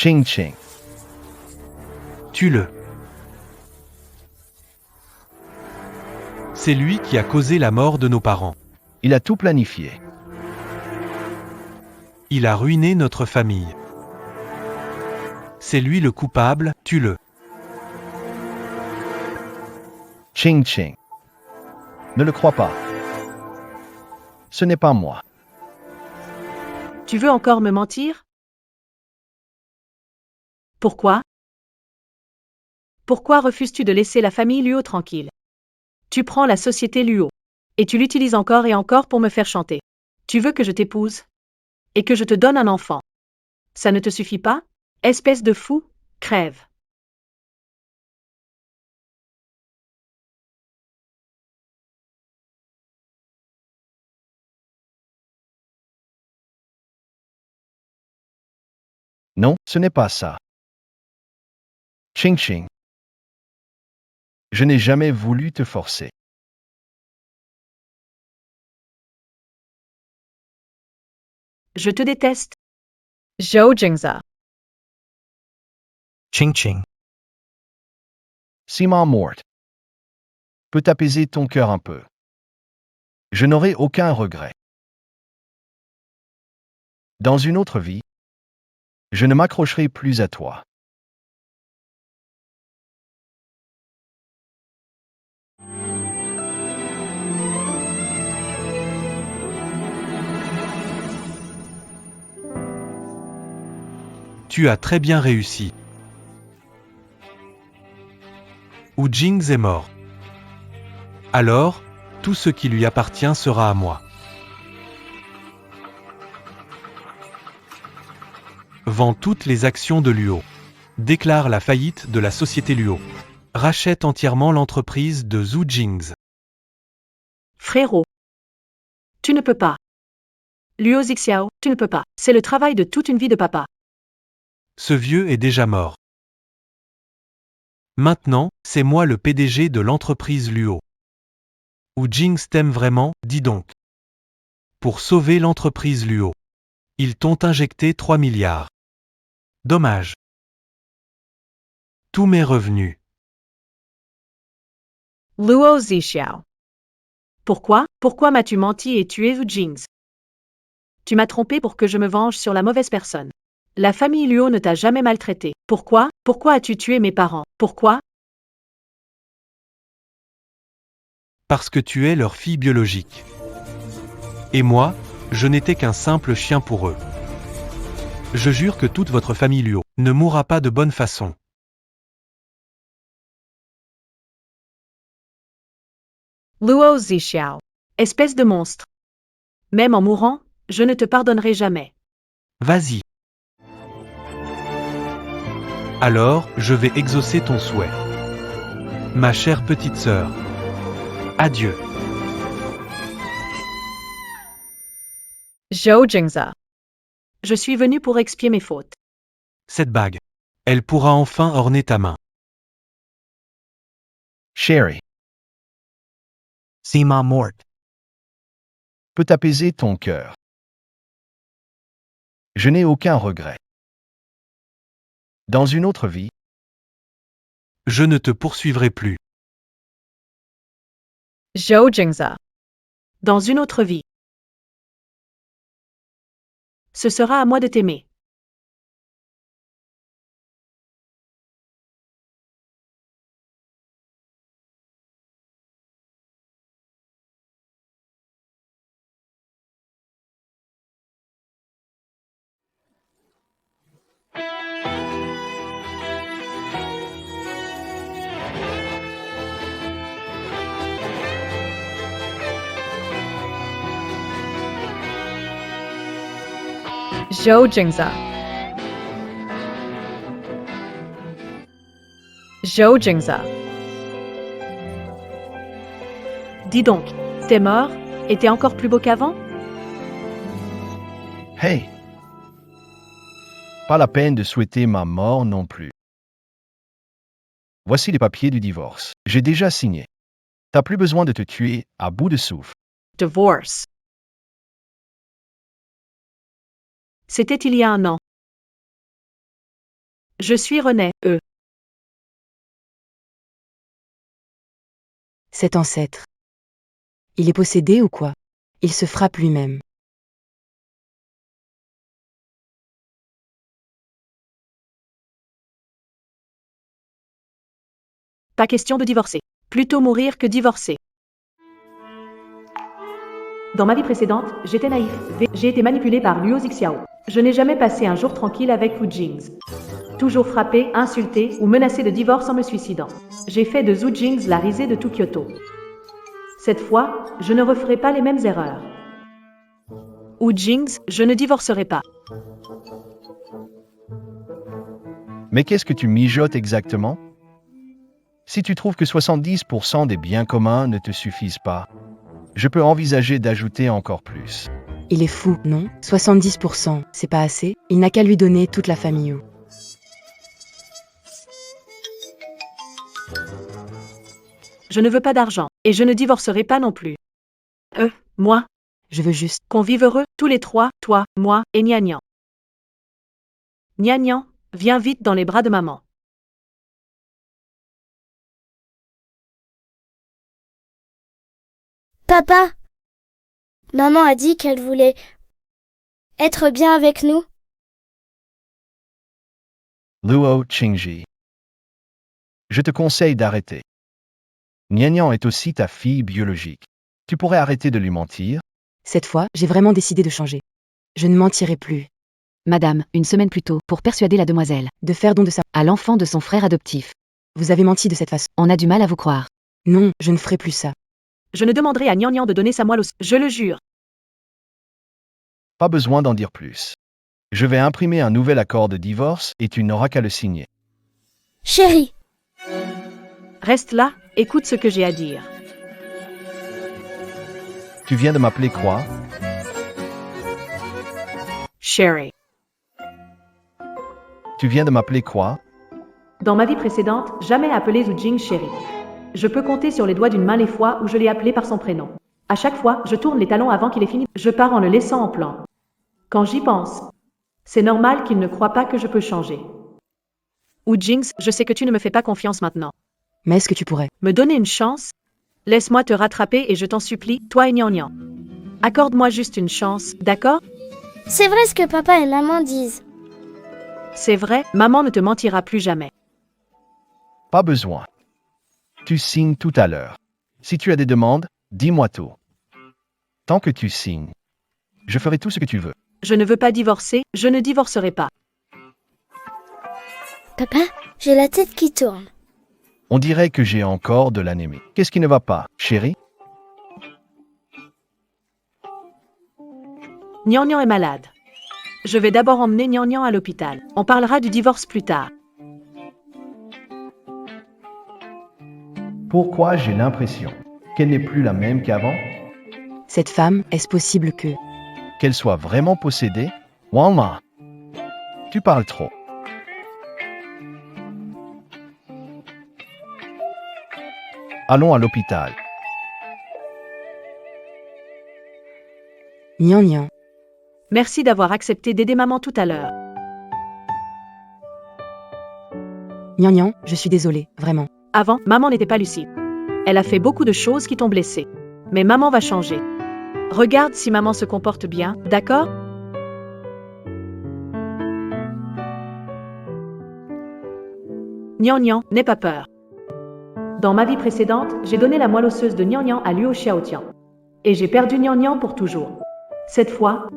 Ching ching. Tue-le. C'est lui qui a causé la mort de nos parents. Il a tout planifié. Il a ruiné notre famille. C'est lui le coupable, tue-le. Ching ching. Ne le crois pas. Ce n'est pas moi. Tu veux encore me mentir? Pourquoi? Pourquoi refuses-tu de laisser la famille Luo tranquille? Tu prends la société Luo. Et tu l'utilises encore et encore pour me faire chanter. Tu veux que je t'épouse? Et que je te donne un enfant? Ça ne te suffit pas? Espèce de fou, crève. Non, ce n'est pas ça. Ching ching. Je n'ai jamais voulu te forcer. Je te déteste. Zhou Jingza. Ching ching. Simon morte. Peut apaiser ton cœur un peu. Je n'aurai aucun regret. Dans une autre vie, je ne m'accrocherai plus à toi. Tu as très bien réussi. Wu Jing est mort. Alors, tout ce qui lui appartient sera à moi. Vends toutes les actions de Luo. Déclare la faillite de la société Luo. Rachète entièrement l'entreprise de Zhu Jing's. Frérot. Tu ne peux pas. Luo Zixiao, tu ne peux pas. C'est le travail de toute une vie de papa. Ce vieux est déjà mort. Maintenant, c'est moi le PDG de l'entreprise Luo. Wu Jing t'aime vraiment, dis donc. Pour sauver l'entreprise Luo. Ils t'ont injecté 3 milliards. Dommage. Tous mes revenus. Luo Zixiao. Pourquoi m'as-tu menti et tué Zhu Jing's? Tu m'as trompé pour que je me venge sur la mauvaise personne. La famille Luo ne t'a jamais maltraité. Pourquoi as-tu tué mes parents? Pourquoi? Parce que tu es leur fille biologique. Et moi, je n'étais qu'un simple chien pour eux. Je jure que toute votre famille Luo ne mourra pas de bonne façon. Luo Zixiao. Espèce de monstre. Même en mourant, je ne te pardonnerai jamais. Vas-y. Alors, je vais exaucer ton souhait. Ma chère petite sœur. Adieu. Zhou Jingza. Je suis venu pour expier mes fautes. Cette bague. Elle pourra enfin orner ta main. Chérie, Sima morte. peut apaiser ton cœur. Je n'ai aucun regret. Dans une autre vie, Je ne te poursuivrai plus. Zhou Jingza. Dans une autre vie. Ce sera à moi de t'aimer. Zhou Jingza. Zhou Jingza. Dis donc, t'es mort, et t'es encore plus beau qu'avant? hey! Pas la peine de souhaiter ma mort non plus. Voici les papiers du divorce. J'ai déjà signé. T'as plus besoin de te tuer à bout de souffle. Divorce. C'était il y a un an. Je suis René, Cet ancêtre. Il est possédé ou quoi? Il se frappe lui-même. Pas question de divorcer. Plutôt mourir que divorcer. Dans ma vie précédente, j'étais naïf. J'ai été manipulé par Luo Zixiao. Je n'ai jamais passé un jour tranquille avec Wu Jings. Toujours frappé, insulté ou menacé de divorce en me suicidant. J'ai fait de Zhu Jings la risée de tout Kyoto. Cette fois, je ne referai pas les mêmes erreurs. Wu Jings, je ne divorcerai pas. Mais qu'est-ce que tu mijotes exactement? Si tu trouves que 70% des biens communs ne te suffisent pas, je peux envisager d'ajouter encore plus. Il est fou, non? 70%, c'est pas assez? Il n'a qu'à lui donner toute la famille. Je ne veux pas d'argent, et je ne divorcerai pas non plus. Moi, Je veux juste... qu'on vive heureux, tous les trois, toi, moi et Nian. Nian, viens vite dans les bras de maman. Papa, maman a dit qu'elle voulait être bien avec nous. Luo Qingji. Je te conseille d'arrêter. Nian est aussi ta fille biologique. Tu pourrais arrêter de lui mentir? Cette fois, j'ai vraiment décidé de changer. Je ne mentirai plus. Madame, une semaine plus tôt, pour persuader la demoiselle De faire don de ça. à l'enfant de son frère adoptif. Vous avez menti de cette façon. On a du mal à vous croire. Non, je ne ferai plus ça. Je ne demanderai à Nian de donner sa moelle osseuse, je le jure. Pas besoin d'en dire plus. Je vais imprimer un nouvel accord de divorce et tu n'auras qu'à le signer. Chérie, Reste là, écoute ce que j'ai à dire. Tu viens de m'appeler quoi? Sherry. Tu viens de m'appeler quoi? Dans ma vie précédente, jamais appelé Zhu Jing Sherry. Je peux compter sur les doigts d'une main les fois où je l'ai appelé par son prénom. À chaque fois, je tourne les talons avant qu'il ait fini. Je pars en le laissant en plan. Quand j'y pense, c'est normal qu'il ne croit pas que je peux changer. Wu Jings, je sais que tu ne me fais pas confiance maintenant. Mais est-ce que tu pourrais? Me donner une chance? Laisse-moi te rattraper et je t'en supplie, toi et Nian. Accorde-moi juste une chance, d'accord? c'est vrai ce que papa et maman disent. C'est vrai, maman ne te mentira plus jamais. Pas besoin. Tu signes tout à l'heure. Si tu as des demandes, dis-moi tout. Tant que tu signes, je ferai tout ce que tu veux. Je ne veux pas divorcer, je ne divorcerai pas. Papa, j'ai la tête qui tourne. On dirait que j'ai encore de l'anémie. Qu'est-ce qui ne va pas, chérie? Nian est malade. Je vais d'abord emmener Nian à l'hôpital. On parlera du divorce plus tard. Pourquoi j'ai l'impression qu'elle n'est plus la même qu'avant? Cette femme, est-ce possible que... Qu'elle soit vraiment possédée? Walma, tu parles trop. Allons à l'hôpital. Nian. Merci d'avoir accepté d'aider maman tout à l'heure. Nian, je suis désolée, vraiment. Avant, maman n'était pas lucide. Elle a fait beaucoup de choses qui t'ont blessé. Mais maman va changer. Regarde si maman se comporte bien, d'accord? Nian, n'aie pas peur. Dans ma vie précédente, j'ai donné la moelle osseuse de Nian à Luo Xiaotian. Et j'ai perdu Nian pour toujours. Cette fois,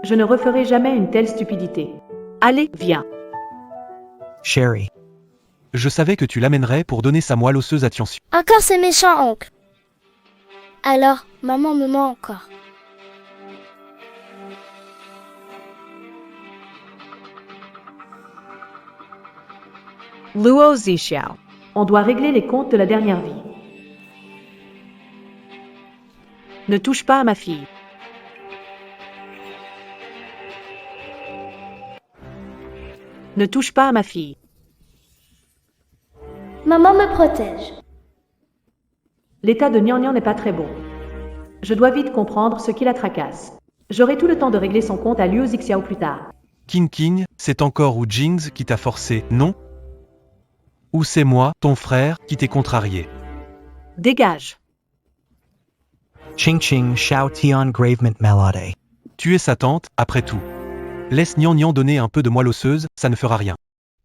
je ne referai jamais une telle stupidité. Allez, viens. Sherry. Je savais que tu l'amènerais pour donner sa moelle osseuse à Tianxiu. Encore ce méchant oncle. Alors, maman me ment encore. Luo Zixiao. On doit régler les comptes de la dernière vie. Ne touche pas à ma fille. Ne touche pas à ma fille. Maman me protège. L'état de Nian n'est pas très bon. Je dois vite comprendre ce qui la tracasse. J'aurai tout le temps de régler son compte à Luo Zixiao plus tard. King, c'est encore Wu Jing qui t'a forcé, non? Ou c'est moi, ton frère, qui t'ai contrarié? Dégage. Ching Shao Tian Gravement Melody. Tu es sa tante, après tout. Laisse Nian donner un peu de moelle osseuse, ça ne fera rien.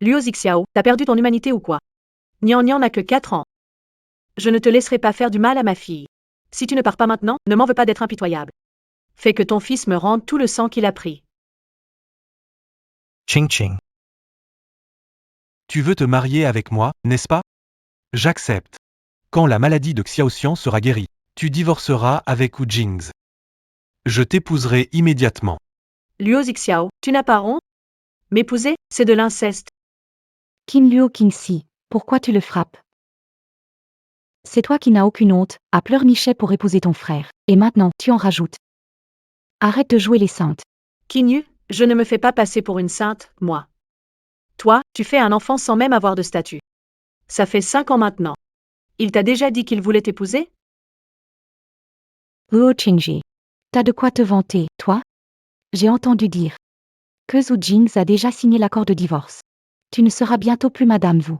Luo Zixiao, t'as perdu ton humanité ou quoi? Nian n'a que 4 ans. Je ne te laisserai pas faire du mal à ma fille. Si tu ne pars pas maintenant, ne m'en veux pas d'être impitoyable. Fais que ton fils me rende tout le sang qu'il a pris. Ching. Tu veux te marier avec moi, n'est-ce pas? J'accepte. Quand la maladie de Xiaoxian sera guérie, tu divorceras avec Wu Jing. Je t'épouserai immédiatement. Luo Zixiao, tu n'as pas honte? M'épouser, c'est de l'inceste. Qin Luo Qingxi, pourquoi tu le frappes? C'est toi qui n'as aucune honte, à pleurnichet pour épouser ton frère. Et maintenant, tu en rajoutes. Arrête de jouer les saintes. Qinyu, je ne me fais pas passer pour une sainte, moi. Toi, tu fais un enfant sans même avoir de statut. Ça fait 5 ans maintenant. Il t'a déjà dit qu'il voulait t'épouser? Luo Qingji. T'as de quoi te vanter, toi? J'ai entendu dire que Zhu Jing a déjà signé l'accord de divorce. Tu ne seras bientôt plus Madame Wu.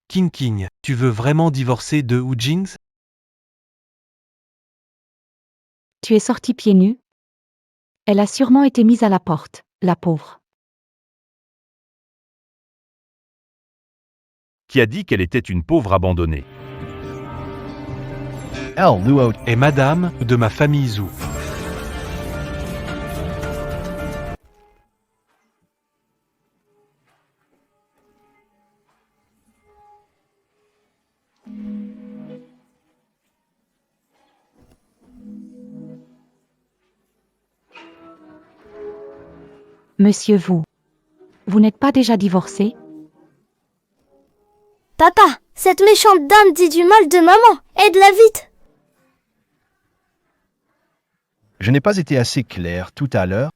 King, tu veux vraiment divorcer de Wu Jing? Tu es sorti pieds nus? Elle a sûrement été mise à la porte, la pauvre. Qui a dit qu'elle était une pauvre abandonnée? Elle, Luo, Et madame, de ma famille Zhu. Monsieur Wu. Vous n'êtes pas déjà divorcé? Papa, cette méchante dame dit du mal de maman. Aide-la vite. je n'ai pas été assez clair tout à l'heure.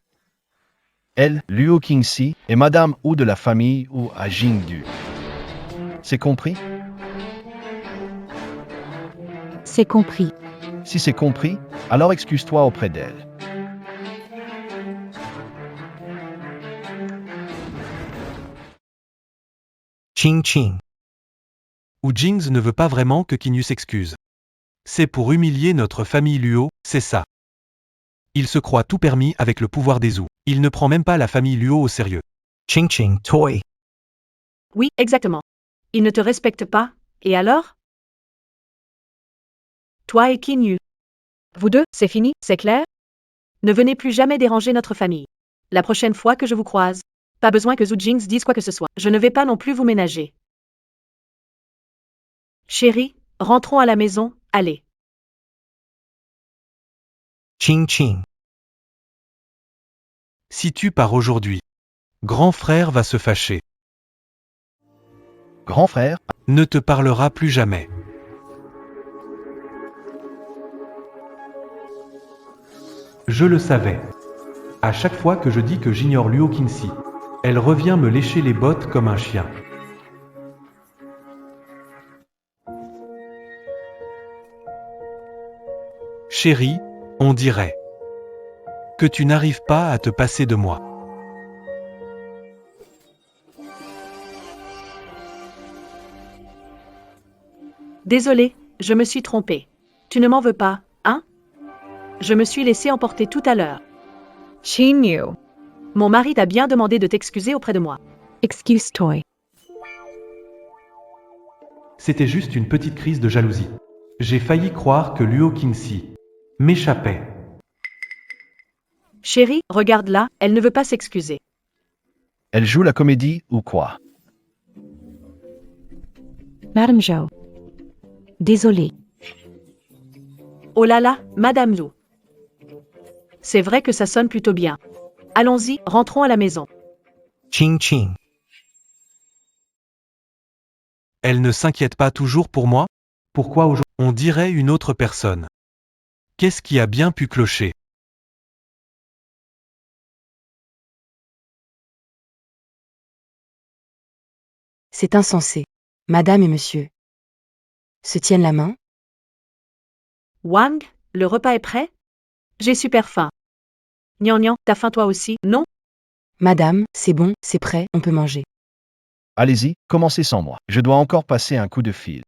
Elle, Luo Qingxi, est Madame Wu de la famille Wu à Jingdu. C'est compris? C'est compris. Si c'est compris, alors excuse-toi auprès d'elle. Ching. Wu Jing ne veut pas vraiment que Qinyu s'excuse. C'est pour humilier notre famille Luo, c'est ça. Il se croit tout permis avec le pouvoir des Zhu. Il ne prend même pas la famille Luo au sérieux. Ching Toy. Oui, exactement. Il ne te respecte pas, et alors? Toi et Qinyu. Vous deux, c'est fini, c'est clair? Ne venez plus jamais déranger notre famille. La prochaine fois que je vous croise, pas besoin que Zhu Jing dise quoi que ce soit. Je ne vais pas non plus vous ménager. Chérie, rentrons à la maison, allez. Ching. Si tu pars aujourd'hui, grand frère va se fâcher. Grand frère, Ne te parlera plus jamais. Je le savais. À chaque fois que je dis que j'ignore Luo Qingxi, elle revient me lécher les bottes comme un chien. Chérie, on dirait que tu n'arrives pas à te passer de moi. Désolé, je me suis trompée. Tu ne m'en veux pas, hein? Je me suis laissé emporter tout à l'heure. Qinyu. Mon mari t'a bien demandé de t'excuser auprès de moi. Excuse Toy. C'était juste une petite crise de jalousie. J'ai failli croire que Luo Qingxi m'échappait. Chérie, regarde là, elle ne veut pas s'excuser. elle joue la comédie ou quoi? Madame Zhou. Désolée. Oh là là, Madame Zhu. C'est vrai que ça sonne plutôt bien. Allons-y, rentrons à la maison. Ching. Elle ne s'inquiète pas toujours pour moi? Pourquoi aujourd'hui on dirait une autre personne? Qu'est-ce qui a bien pu clocher? C'est insensé. Madame et monsieur se tiennent la main. Wang, le repas est prêt? J'ai super faim. Nian, t'as faim toi aussi, non? Madame, c'est bon, c'est prêt, on peut manger. Allez-y, commencez sans moi. Je dois encore passer un coup de fil.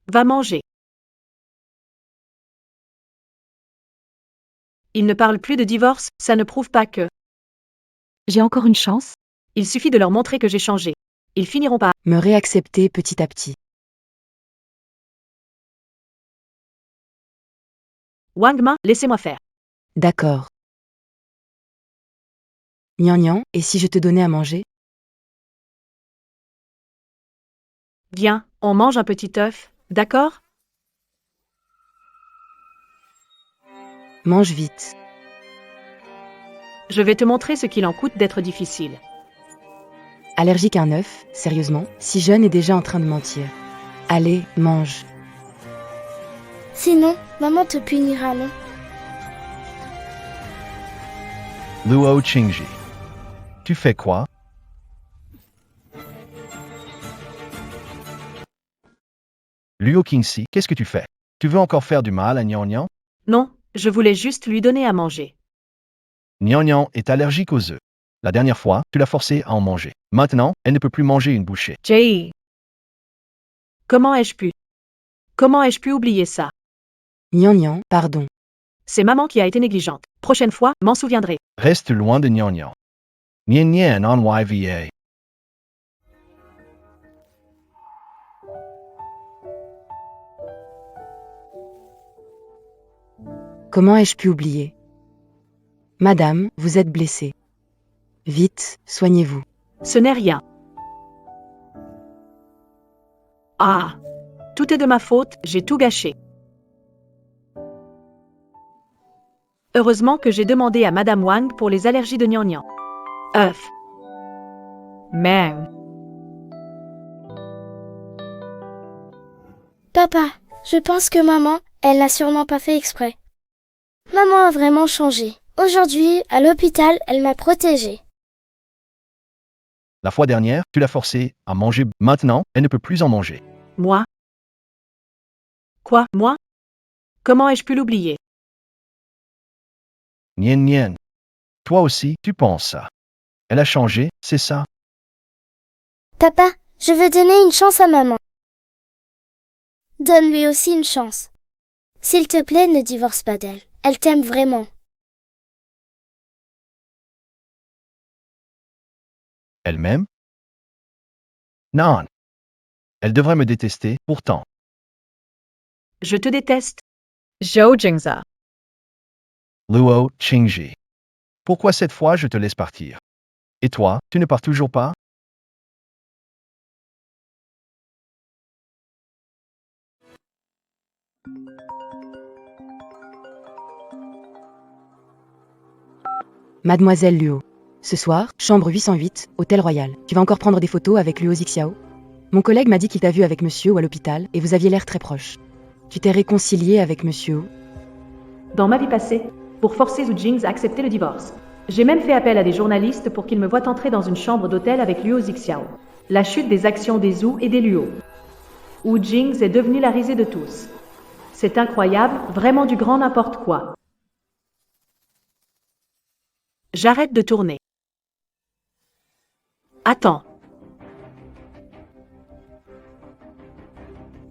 Va manger. Ils ne parlent plus de divorce, ça ne prouve pas que. J'ai encore une chance? Il suffit de leur montrer que j'ai changé. Ils finiront par. Me réaccepter petit à petit. Wangma, laissez-moi faire. D'accord. Gnangnan, et si je te donnais à manger? Viens, on mange un petit œuf, d'accord? Mange vite. Je vais te montrer ce qu'il en coûte d'être difficile. Allergique à un œuf, sérieusement, si jeune et déjà en train de mentir. Allez, mange. Sinon, maman te punira, non? Luo Qingji. Tu fais quoi? Luo Qingxi, qu'est-ce que tu fais? Tu veux encore faire du mal à Gnangnan? Non, je voulais juste lui donner à manger. Gnangnan est allergique aux œufs. La dernière fois, tu l'as forcée à en manger. Maintenant, elle ne peut plus manger une bouchée. Jay. Comment ai-je pu oublier ça? Gnangnan, pardon. C'est maman qui a été négligente. Prochaine fois, m'en souviendrai. Reste loin de Gnangnan. Nien Nien en YVA. Comment ai-je pu oublier? Madame, vous êtes blessée. Vite, soignez-vous. Ce n'est rien. Ah! Tout est de ma faute, j'ai tout gâché. Heureusement que j'ai demandé à Madame Wang pour les allergies de Gnangnan. œuf. Merde. Papa, je pense que maman, elle n'a sûrement pas fait exprès. Maman a vraiment changé. Aujourd'hui, à l'hôpital, elle m'a protégée. La fois dernière, tu l'as forcée à manger. Maintenant, elle ne peut plus en manger. Moi? Quoi, moi? Comment ai-je pu l'oublier? Nien Nien. Toi aussi, tu penses ça. Elle a changé, c'est ça? Papa, je veux donner une chance à maman. Donne-lui aussi une chance. S'il te plaît, ne divorce pas d'elle. Elle t'aime vraiment. Elle-même? Non. Elle devrait me détester, pourtant. Je te déteste. Zhou Jingza. Luo Qingji. Pourquoi cette fois je te laisse partir? Et toi, tu ne pars toujours pas? Mademoiselle Luo. Ce soir, chambre 808, Hôtel Royal. Tu vas encore prendre des photos avec Luo Zixiao? Mon collègue m'a dit qu'il t'a vu avec monsieur ou à l'hôpital, et vous aviez l'air très proche. Tu t'es réconcilié avec monsieur ou? Dans ma vie passée, pour forcer Zhu Jing à accepter le divorce. J'ai même fait appel à des journalistes pour qu'ils me voient entrer dans une chambre d'hôtel avec Luo Zixiao. La chute des actions des Zhu et des Luo. Wu Jing est devenue la risée de tous. C'est incroyable, vraiment du grand n'importe quoi. J'arrête de tourner. Attends.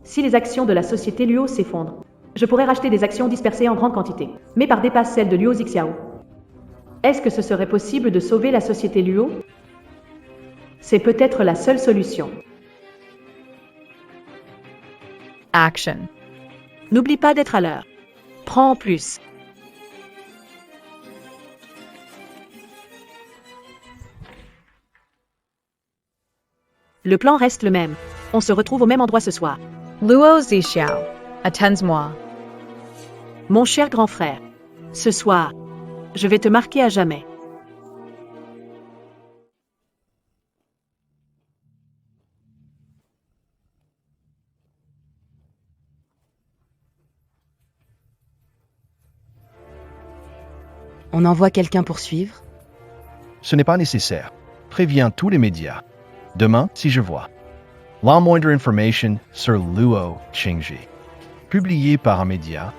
Si les actions de la société Luo s'effondrent, je pourrais racheter des actions dispersées en grande quantité, mais par dépasse celles de Luo Zixiao. Est-ce que ce serait possible de sauver la société Luo? C'est peut-être la seule solution. Action. N'oublie pas d'être à l'heure. Prends en plus. Le plan reste le même. On se retrouve au même endroit ce soir. Luo Zixiao, attends-moi. Mon cher grand frère, ce soir, je vais te marquer à jamais. On envoie quelqu'un pour suivre? Ce n'est pas nécessaire. Préviens tous les médias. Demain, si je vois la moindre information sur Luo Qingji, publiée par un média,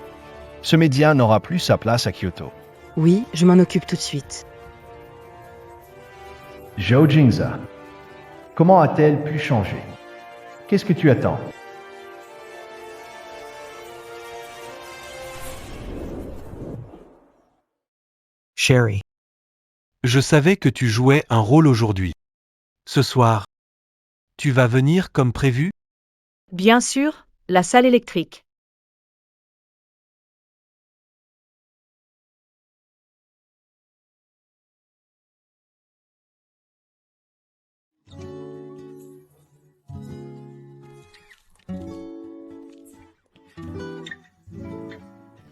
ce média n'aura plus sa place à Kyoto. Oui, je m'en occupe tout de suite. Zhao Jingza. Comment a-t-elle pu changer? Qu'est-ce que tu attends? Sherry. Je savais que tu jouais un rôle aujourd'hui. Ce soir, tu vas venir comme prévu? Bien sûr, la salle électrique.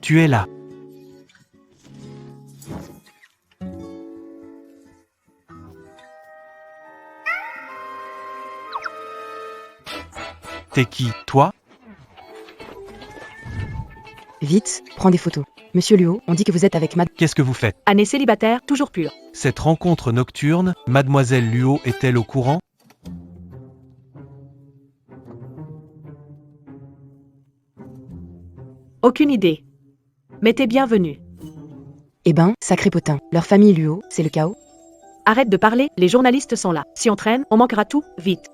Tu es là. T'es qui, toi? Vite, prends des photos. Monsieur Luo, on dit que vous êtes avec Mad... Qu'est-ce que vous faites? Année célibataire, toujours pure. Cette rencontre nocturne, Mademoiselle Luo est-elle au courant? Aucune idée. Mais t'es bienvenue. Eh ben, sacré potin. Leur famille Luo, c'est le chaos? Arrête de parler, les journalistes sont là. Si on traîne, on manquera tout, vite.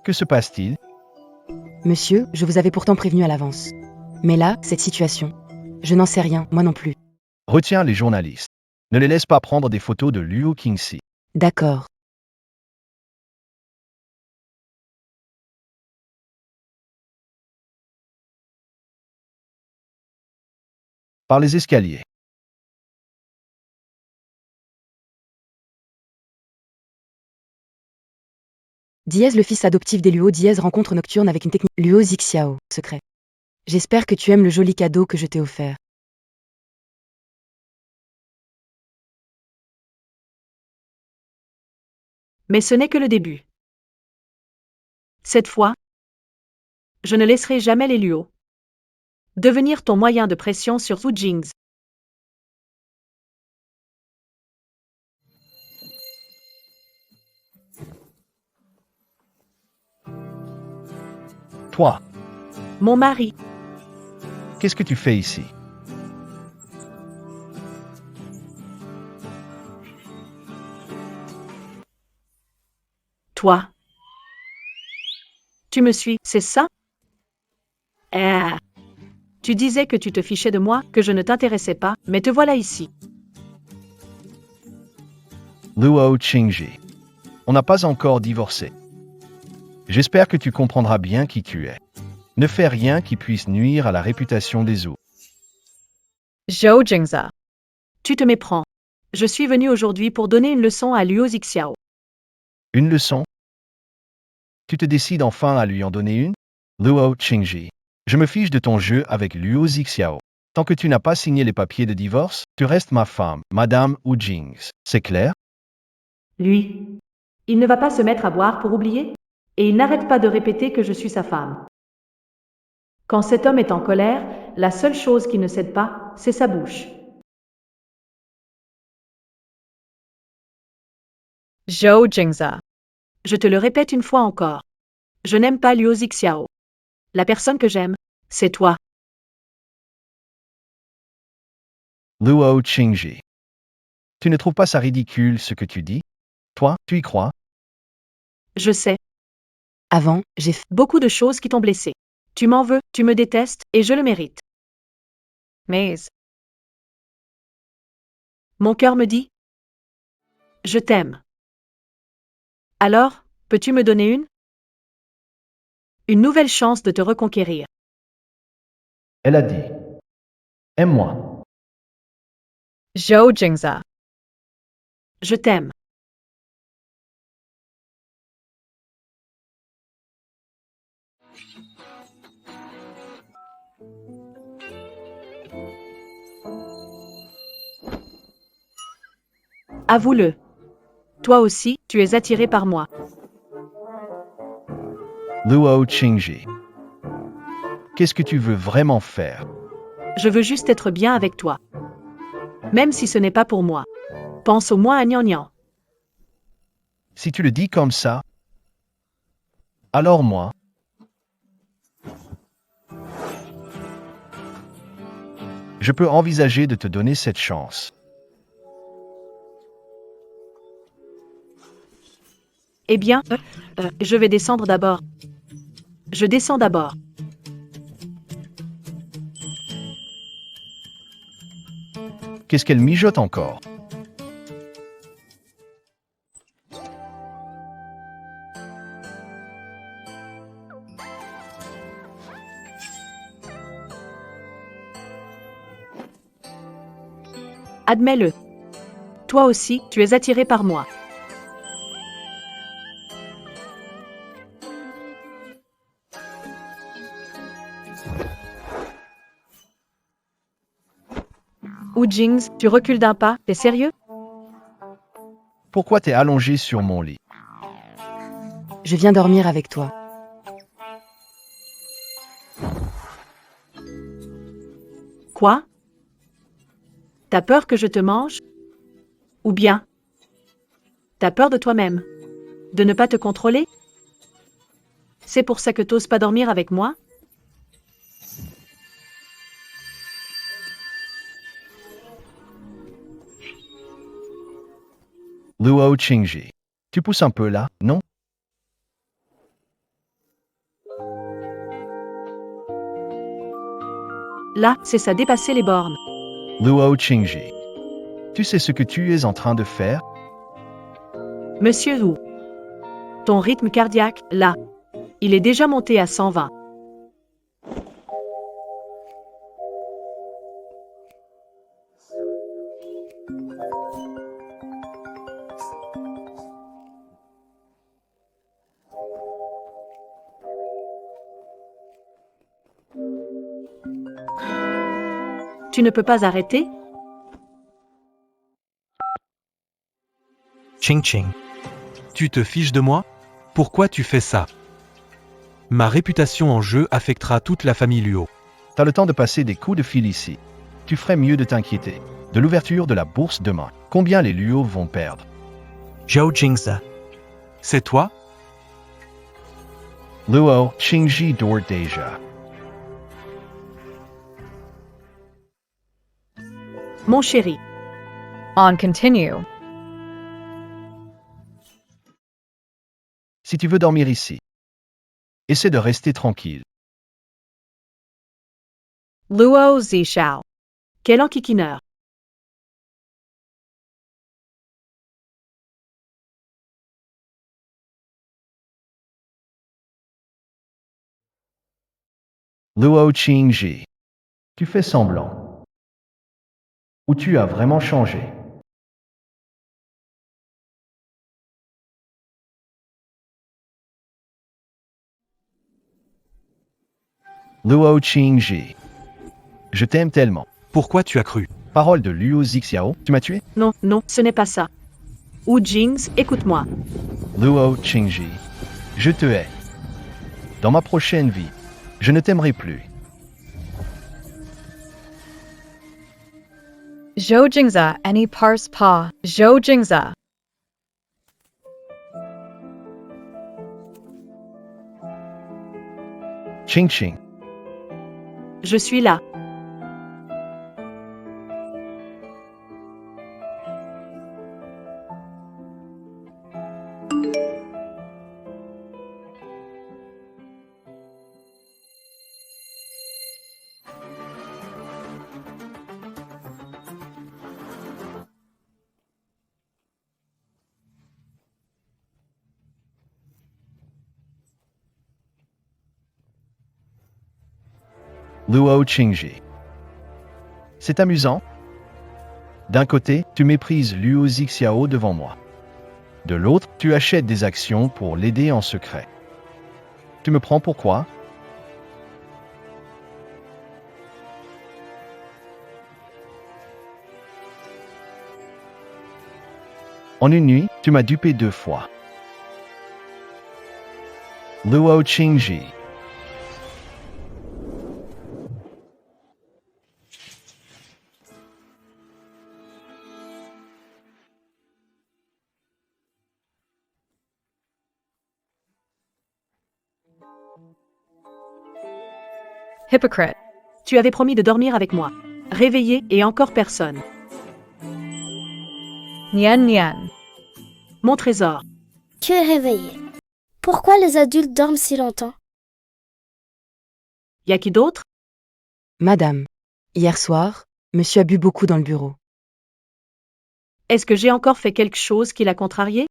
Que se passe-t-il? Monsieur, je vous avais pourtant prévenu à l'avance. Mais là, cette situation. Je n'en sais rien, moi non plus. Retiens les journalistes. Ne les laisse pas prendre des photos de Luo Qingxi. D'accord. Par les escaliers. Diaz, le fils adoptif des Luo, Diaz rencontre nocturne avec une technique. Luo Zixiao, secret. J'espère que tu aimes le joli cadeau que je t'ai offert. Mais ce n'est que le début. Cette fois, je ne laisserai jamais les Luo devenir ton moyen de pression sur Zhu Jing's. Toi, Mon mari, qu'est-ce que tu fais ici? toi. Tu me suis, c'est ça? Ah. Tu disais que tu te fichais de moi, que je ne t'intéressais pas, mais te voilà ici. Luo Qingji. On n'a pas encore divorcé. J'espère que tu comprendras bien qui tu es. Ne fais rien qui puisse nuire à la réputation des Zhou. Zhao Jingza. Tu te méprends. Je suis venu aujourd'hui pour donner une leçon à Luo Zixiao. Une leçon? Tu te décides enfin à lui en donner une? Luo Qingji. Je me fiche de ton jeu avec Luo Zixiao. Tant que tu n'as pas signé les papiers de divorce, tu restes ma femme, Madame Wu Jing's. C'est clair? Lui. Il ne va pas se mettre à boire pour oublier? Et il n'arrête pas de répéter que je suis sa femme. Quand cet homme est en colère, la seule chose qui ne cède pas, c'est sa bouche. Zhao Jingza. Je te le répète une fois encore. Je n'aime pas Luo Zixiao. La personne que j'aime, c'est toi. Luo Qingji. Tu ne trouves pas ça ridicule ce que tu dis? Toi, tu y crois? Je sais. Avant, j'ai fait... Beaucoup de choses qui t'ont blessé. Tu m'en veux, tu me détestes, et je le mérite. Mais... Mon cœur me dit... Je t'aime. Alors, peux-tu me donner une nouvelle chance de te reconquérir? Elle a dit. Aime-moi. Zhao Jingza. Je t'aime. Avoue-le. Toi aussi, tu es attiré par moi. Luo Qingji. Qu'est-ce que tu veux vraiment faire? Je veux juste être bien avec toi. Même si ce n'est pas pour moi. Pense au moins à Nian Nian. Si tu le dis comme ça, alors moi, je peux envisager de te donner cette chance. Eh bien, je vais descendre d'abord. Je descends d'abord. Qu'est-ce qu'elle mijote encore? Admets-le. Toi aussi, tu es attiré par moi. Ou Jings, tu recules d'un pas, t'es sérieux? Pourquoi t'es allongé sur mon lit? Je viens dormir avec toi. Quoi? T'as peur que je te mange? Ou bien, t'as peur de toi-même? De ne pas te contrôler? C'est pour ça que t'oses pas dormir avec moi? Luo Qingji. Tu pousses un peu là, non? Là, c'est ça dépasser les bornes. Luo Qingji. Tu sais ce que tu es en train de faire? Monsieur Wu. Ton rythme cardiaque, là. Il est déjà monté à 120. Tu ne peux pas arrêter? Ching Ching. Tu te fiches de moi? Pourquoi tu fais ça? Ma réputation en jeu affectera toute la famille Luo. T'as le temps de passer des coups de fil ici. Tu ferais mieux de t'inquiéter. De l'ouverture de la bourse demain. Combien les Luo vont perdre? Zhou Jingza. C'est toi? Luo Qingji dort déjà. Mon chéri. On continue. Si tu veux dormir ici, essaie de rester tranquille. Luo Zishao. Quel enquiquineur. Luo Qingji. Tu fais semblant. Ou tu as vraiment changé? Luo Qingji. Je t'aime tellement. Pourquoi tu as cru? Parole de Luo Zixiao, tu m'as tué? Non, non, ce n'est pas ça. Wu Jings, écoute-moi. Luo Qingji. Je te hais. Dans ma prochaine vie, je ne t'aimerai plus. Zhou Jingza any parse pa. Zhou Jingza. Ching Ching. Je suis là. Luo Qingji. C'est amusant. D'un côté, tu méprises Luo Zixiao devant moi. De l'autre, tu achètes des actions pour l'aider en secret. Tu me prends pour quoi? En une nuit, tu m'as dupé 2 fois. Luo Qingji. Hypocrite. Tu avais promis de dormir avec moi. Réveillé et encore personne. Nian Nian. Mon trésor. Tu es réveillé. Pourquoi les adultes dorment si longtemps? Y a qui d'autre? Madame, hier soir, monsieur a bu beaucoup dans le bureau. Est-ce que j'ai encore fait quelque chose qui l'a contrarié?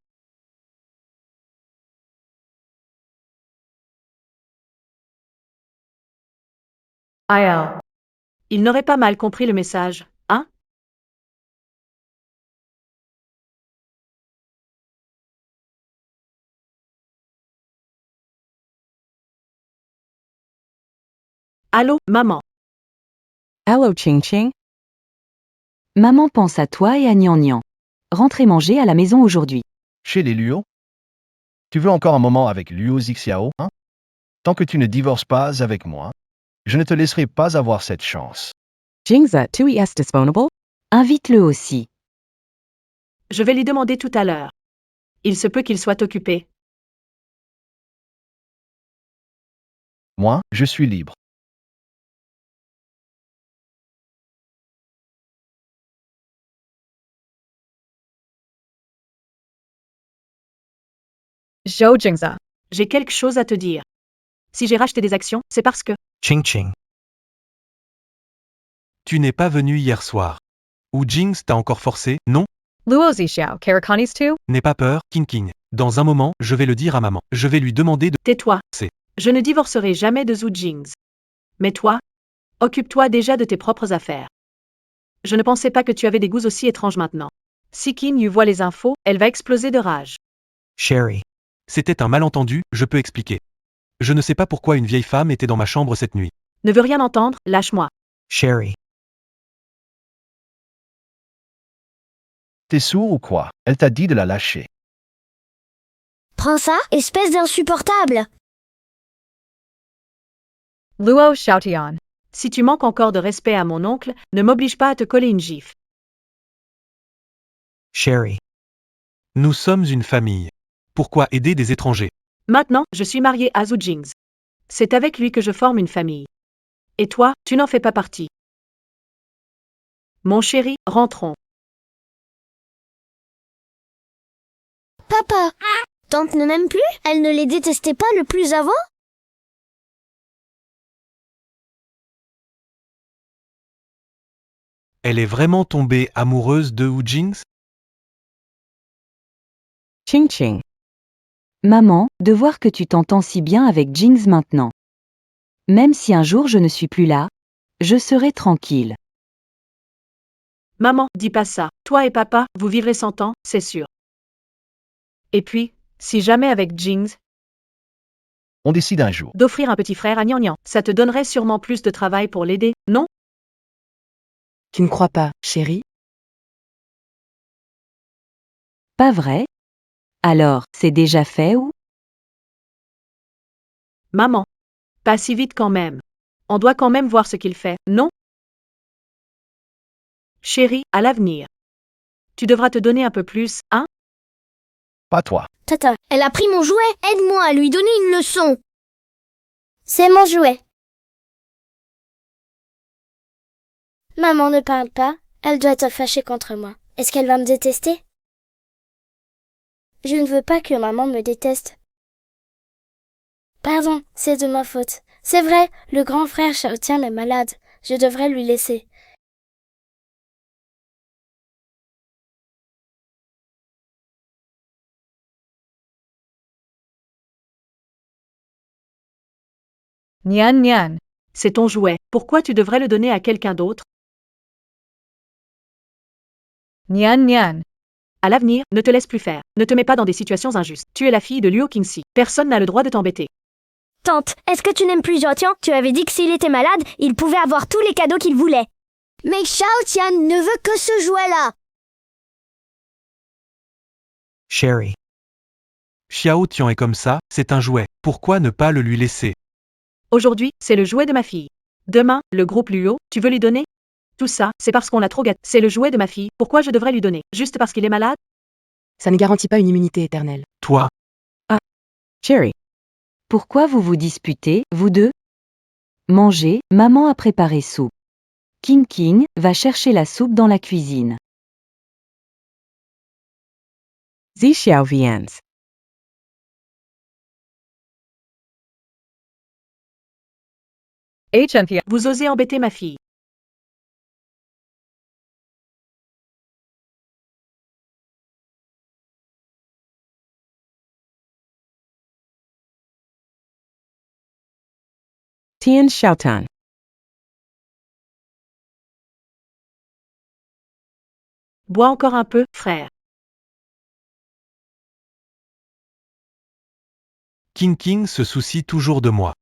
IL. Il n'aurait pas mal compris le message, hein? Allô, maman. Hello Ching Ching. Maman pense à toi et à Nian Nian. Rentrez manger à la maison aujourd'hui. Chez les Luo? Tu veux encore un moment avec Luo Zixiao, hein? Tant que tu ne divorces pas avec moi, je ne te laisserai pas avoir cette chance. Jingza, tu es disponible? Invite-le aussi. Je vais lui demander tout à l'heure. Il se peut qu'il soit occupé. Moi, je suis libre. Zhou Jingza. J'ai quelque chose à te dire. Si j'ai racheté des actions, c'est parce que... Ching Ching. Tu n'es pas venu hier soir. Ou Jinx t'a encore forcé, non? Luo Zixiao, Karakani's too? N'aie pas peur, King King. Dans un moment, je vais le dire à maman. Je vais lui demander de... Tais-toi. C'est. Je ne divorcerai jamais de Zhu Jings. Mais toi, occupe-toi déjà de tes propres affaires. Je ne pensais pas que tu avais des goûts aussi étranges maintenant. Si Qin Yu voit les infos, elle va exploser de rage. Sherry. C'était un malentendu, je peux expliquer. Je ne sais pas pourquoi une vieille femme était dans ma chambre cette nuit. Ne veux rien entendre, lâche-moi. Sherry. T'es sourd ou quoi? Elle t'a dit de la lâcher. Prends ça, espèce d'insupportable! Luo Xiaotian. Si tu manques encore de respect à mon oncle, ne m'oblige pas à te coller une gifle. Sherry. Nous sommes une famille. Pourquoi aider des étrangers? Maintenant, je suis mariée à Zhu Jings. C'est avec lui que je forme une famille. Et toi, tu n'en fais pas partie. Mon chéri, rentrons. Papa! Tante ne m'aime plus? Elle ne les détestait pas le plus avant? Elle est vraiment tombée amoureuse de Wu Jinx? Ching Ching. Maman, de voir que tu t'entends si bien avec Jings maintenant. Même si un jour je ne suis plus là, je serai tranquille. Maman, dis pas ça. Toi et papa, vous vivrez 100 ans, c'est sûr. Et puis, si jamais avec Jings, On décide un jour. d'offrir un petit frère à Nian Nian, ça te donnerait sûrement plus de travail pour l'aider, non? Tu ne crois pas, chérie? Pas vrai? Alors, c'est déjà fait ou? Maman. Pas si vite quand même. On doit quand même voir ce qu'il fait, non? Chérie, à l'avenir. Tu devras te donner un peu plus, hein? Pas toi. Tata, elle a pris mon jouet! Aide-moi à lui donner une leçon! C'est mon jouet. Maman ne parle pas, elle doit être fâchée contre moi. Est-ce qu'elle va me détester? Je ne veux pas que maman me déteste. Pardon, c'est de ma faute. C'est vrai, le grand frère Xiaotian est malade. Je devrais lui laisser. Nian Nian. C'est ton jouet. Pourquoi tu devrais le donner à quelqu'un d'autre? Nian Nian. À l'avenir, ne te laisse plus faire. Ne te mets pas dans des situations injustes. Tu es la fille de Luo Qingxi. Personne n'a le droit de t'embêter. Tante, est-ce que tu n'aimes plus Xiaotian? Tu avais dit que s'il était malade, il pouvait avoir tous les cadeaux qu'il voulait. Mais Xiaotian ne veut que ce jouet-là. Sherry. Xiao Tian est comme ça, c'est un jouet. Pourquoi ne pas le lui laisser? Aujourd'hui, c'est le jouet de ma fille. Demain, le groupe Luo, tu veux lui donner? Tout ça, c'est parce qu'on l'a trop gâté. C'est le jouet de ma fille. Pourquoi je devrais lui donner? Juste parce qu'il est malade? Ça ne garantit pas une immunité éternelle. Toi, Cherry. Pourquoi vous vous disputez, vous deux? Mangez, maman a préparé soupe. King King va chercher la soupe dans la cuisine. Zixiao viens. HNP. Vous osez embêter ma fille. Tien Xiaotan. Bois encore un peu, frère. King King se soucie toujours de moi.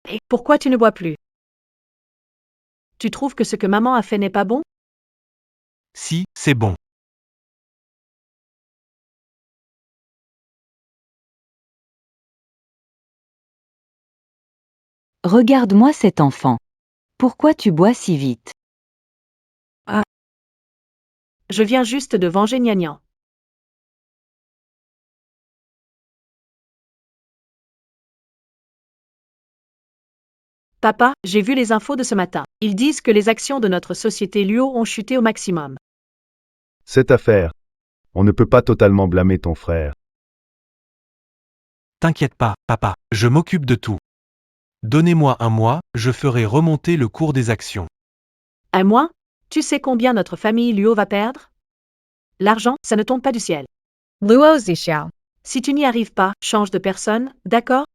Et pourquoi tu ne bois plus? Tu trouves que ce que maman a fait n'est pas bon? Si, c'est bon. Regarde-moi cet enfant. Pourquoi tu bois si vite? Je viens juste de venger Gnagnan. Papa, j'ai vu les infos de ce matin. Ils disent que les actions de notre société Luo ont chuté au maximum. Cette affaire. On ne peut pas totalement blâmer ton frère. T'inquiète pas, papa, je m'occupe de tout. Donnez-moi un mois, je ferai remonter le cours des actions. À moi? Tu sais combien notre famille Luo va perdre? L'argent, ça ne tombe pas du ciel. Luo Zixiao. Si tu n'y arrives pas, change de personne, d'accord?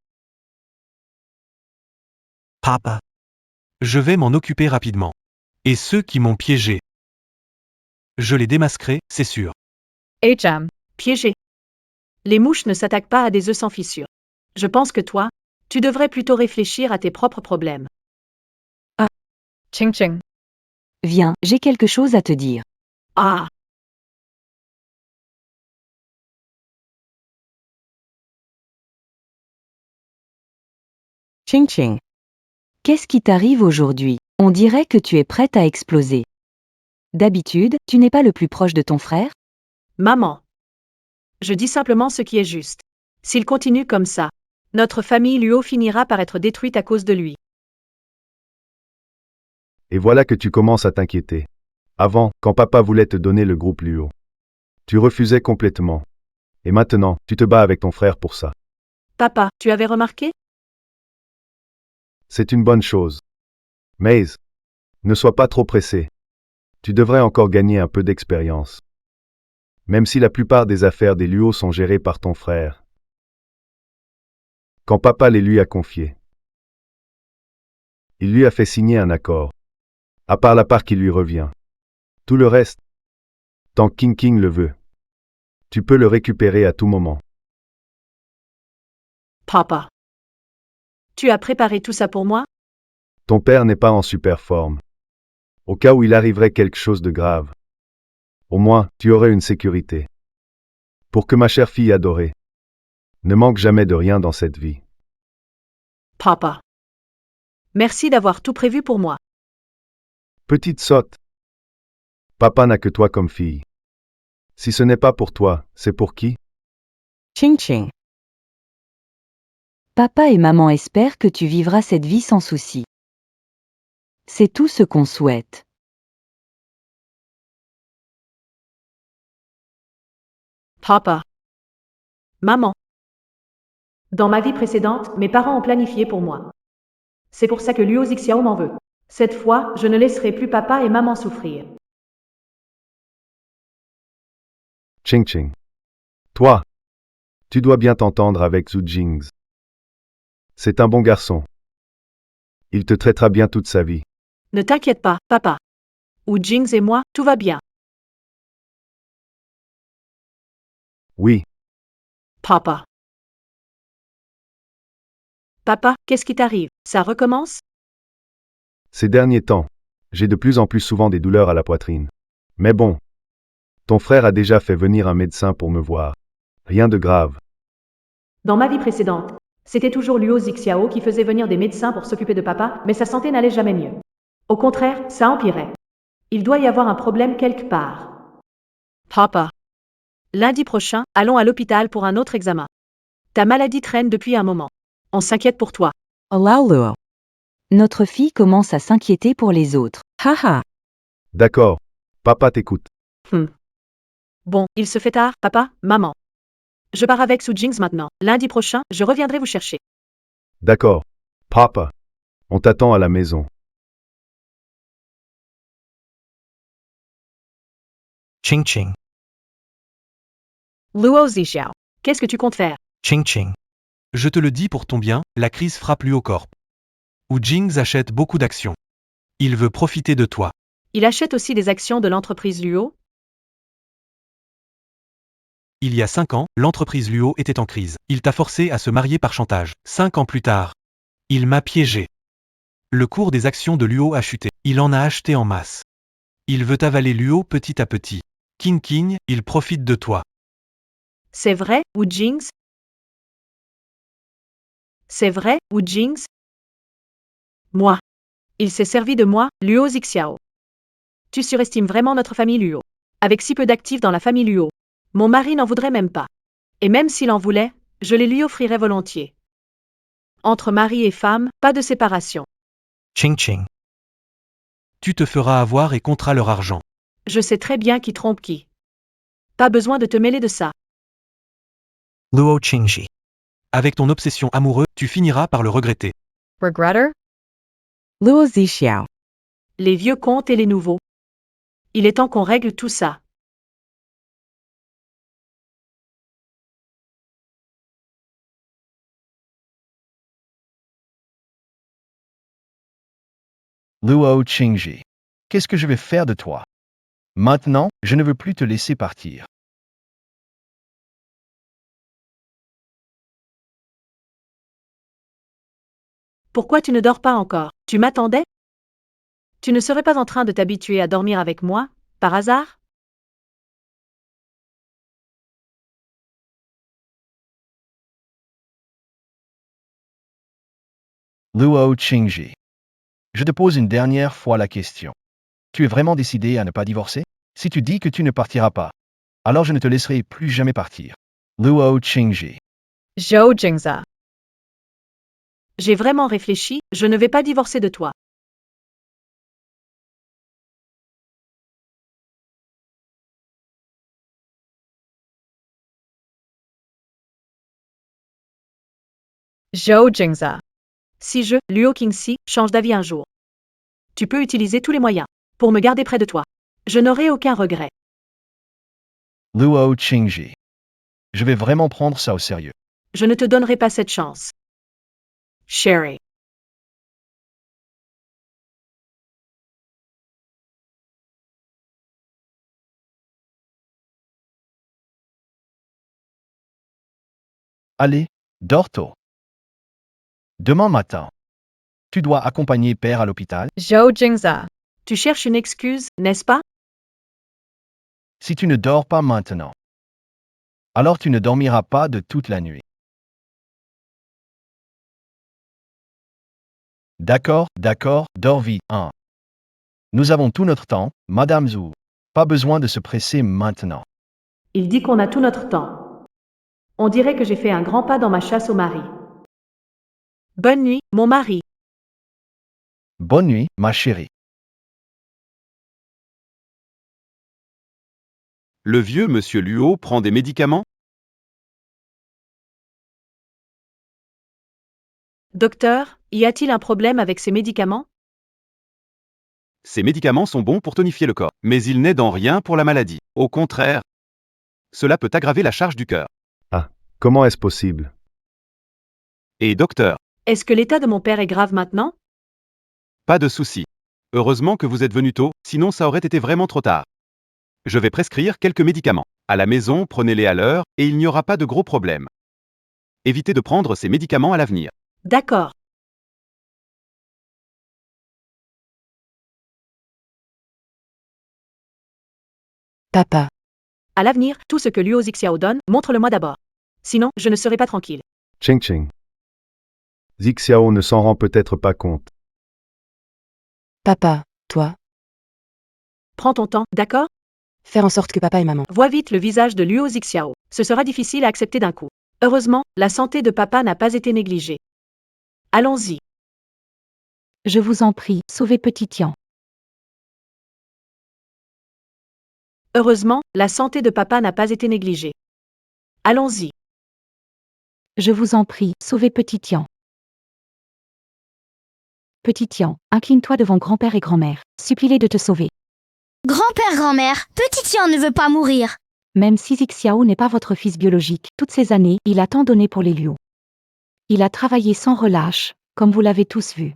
Papa. Je vais m'en occuper rapidement. Et ceux qui m'ont piégé. Je les démasquerai, c'est sûr. HM. Piégé. Les mouches ne s'attaquent pas à des œufs sans fissure. Je pense que toi, tu devrais plutôt réfléchir à tes propres problèmes. Ching Ching. Viens, j'ai quelque chose à te dire. Ah! Ching Ching. Qu'est-ce qui t'arrive aujourd'hui? On dirait que tu es prête à exploser. D'habitude, tu n'es pas le plus proche de ton frère? Maman. Je dis simplement ce qui est juste. S'il continue comme ça, notre famille Luo finira par être détruite à cause de lui. Et voilà que tu commences à t'inquiéter. Avant, quand papa voulait te donner le groupe Luo, tu refusais complètement. Et maintenant, tu te bats avec ton frère pour ça. Papa, tu avais remarqué? C'est une bonne chose. Maze, ne sois pas trop pressé. Tu devrais encore gagner un peu d'expérience. Même si la plupart des affaires des Luo sont gérées par ton frère. Quand papa les lui a confiées, il lui a fait signer un accord. À part la part qui lui revient. Tout le reste, tant King King le veut, tu peux le récupérer à tout moment. Papa. Tu as préparé tout ça pour moi? Ton père n'est pas en super forme. Au cas où il arriverait quelque chose de grave. Au moins, tu aurais une sécurité. Pour que ma chère fille adorée ne manque jamais de rien dans cette vie. Papa. Merci d'avoir tout prévu pour moi. Petite sotte. Papa n'a que toi comme fille. Si ce n'est pas pour toi, c'est pour qui? Ching Ching. Papa et maman espèrent que tu vivras cette vie sans souci. C'est tout ce qu'on souhaite. Papa. Maman. Dans ma vie précédente, mes parents ont planifié pour moi. C'est pour ça que Luo Zixiao m'en veut. Cette fois, je ne laisserai plus papa et maman souffrir. Ching Ching. Toi, tu dois bien t'entendre avec Zhu Jings. C'est un bon garçon. Il te traitera bien toute sa vie. Ne t'inquiète pas, papa. Ou Jings et moi, tout va bien. Oui, Papa. Papa, qu'est-ce qui t'arrive? Ça recommence? ces derniers temps, j'ai de plus en plus souvent des douleurs à la poitrine. Mais bon, ton frère a déjà fait venir un médecin pour me voir. Rien de grave. Dans ma vie précédente, c'était toujours Luo Zixiao qui faisait venir des médecins pour s'occuper de papa, mais sa santé n'allait jamais mieux. Au contraire, ça empirait. Il doit y avoir un problème quelque part. Papa. Lundi prochain, allons à l'hôpital pour un autre examen. Ta maladie traîne depuis un moment. On s'inquiète pour toi. Allow Luo. Notre fille commence à s'inquiéter pour les autres. Haha. D'accord. Papa t'écoute. Bon, il se fait tard, papa, maman. Je pars avec Su Jings maintenant. Lundi prochain, je reviendrai vous chercher. D'accord. Papa, on t'attend à la maison. Ching ching. Luo Zixiao, qu'est-ce que tu comptes faire? Ching ching. Je te le dis pour ton bien, la crise frappe Luo Corp. Wu Jings achète beaucoup d'actions. Il veut profiter de toi. Il achète aussi des actions de l'entreprise Luo? Il y a 5 ans, l'entreprise Luo était en crise. Il t'a forcé à se marier par chantage. 5 ans plus tard, il m'a piégé. Le cours des actions de Luo a chuté. Il en a acheté en masse. Il veut avaler Luo petit à petit. King King, il profite de toi. C'est vrai, Wu Jings? C'est vrai, Wu Jings? Moi. Il s'est servi de moi, Luo Zixiao. Tu surestimes vraiment notre famille Luo. Avec si peu d'actifs dans la famille Luo, mon mari n'en voudrait même pas. Et même s'il en voulait, je les lui offrirais volontiers. Entre mari et femme, pas de séparation. Ching ching. Tu te feras avoir et compteras leur argent. Je sais très bien qui trompe qui. Pas besoin de te mêler de ça. Luo Qingji. Avec ton obsession amoureuse, tu finiras par le regretter. Regretter? Luo Zixiao. Les vieux comptes et les nouveaux. Il est temps qu'on règle tout ça. Luo Qingji. Qu'est-ce que je vais faire de toi? Maintenant, je ne veux plus te laisser partir. Pourquoi tu ne dors pas encore? Tu m'attendais? Tu ne serais pas en train de t'habituer à dormir avec moi, par hasard? Luo Qingji. Je te pose une dernière fois la question. Tu es vraiment décidé à ne pas divorcer? Si tu dis que tu ne partiras pas, alors je ne te laisserai plus jamais partir. Luo Qingji. Zhou Jingza. J'ai vraiment réfléchi, je ne vais pas divorcer de toi. Zhou Jingza. Si je, Luo Qingxi, change d'avis un jour, tu peux utiliser tous les moyens pour me garder près de toi. Je n'aurai aucun regret. Luo Qingji. Je vais vraiment prendre ça au sérieux. Je ne te donnerai pas cette chance. Sherry. Allez, dors tôt. Demain matin, tu dois accompagner père à l'hôpital. Zhou Jingza. Tu cherches une excuse, n'est-ce pas? Si tu ne dors pas maintenant, alors tu ne dormiras pas de toute la nuit. D'accord, dors vite. 1. Nous avons tout notre temps, Madame Zhou. Pas besoin de se presser maintenant. Il dit qu'on a tout notre temps. On dirait que j'ai fait un grand pas dans ma chasse au mari. Bonne nuit, mon mari. Bonne nuit, ma chérie. Le vieux monsieur Luo prend des médicaments? Docteur, y a-t-il un problème avec ces médicaments? Ces médicaments sont bons pour tonifier le corps, mais ils n'aident en rien pour la maladie. Au contraire, cela peut aggraver la charge du cœur. Comment est-ce possible? Et docteur, Est-ce que l'état de mon père est grave maintenant? pas de souci. Heureusement que vous êtes venu tôt, sinon ça aurait été vraiment trop tard. Je vais prescrire quelques médicaments. À la maison, prenez-les à l'heure, et il n'y aura pas de gros problèmes. Évitez de prendre ces médicaments à l'avenir. D'accord. Papa. À l'avenir, tout ce que Luo Zixiao donne, montre-le-moi d'abord. Sinon, je ne serai pas tranquille. Ching ching. Zixiao ne s'en rend peut-être pas compte. Papa, toi. Prends ton temps, d'accord? Faire en sorte que papa et maman. Vois vite le visage de Luo Zixiao. Ce sera difficile à accepter d'un coup. Heureusement, la santé de papa n'a pas été négligée. Allons-y. Je vous en prie, sauvez petit Tian. Heureusement, la santé de papa n'a pas été négligée. Allons-y. Je vous en prie, sauvez Petit Tian. Petit Tian, incline-toi devant grand-père et grand-mère. Supplie-les de te sauver. Grand-père, grand-mère, Petit Tian ne veut pas mourir. Même si Xiao n'est pas votre fils biologique, toutes ces années, il a tant donné pour les Luo. Il a travaillé sans relâche, comme vous l'avez tous vu.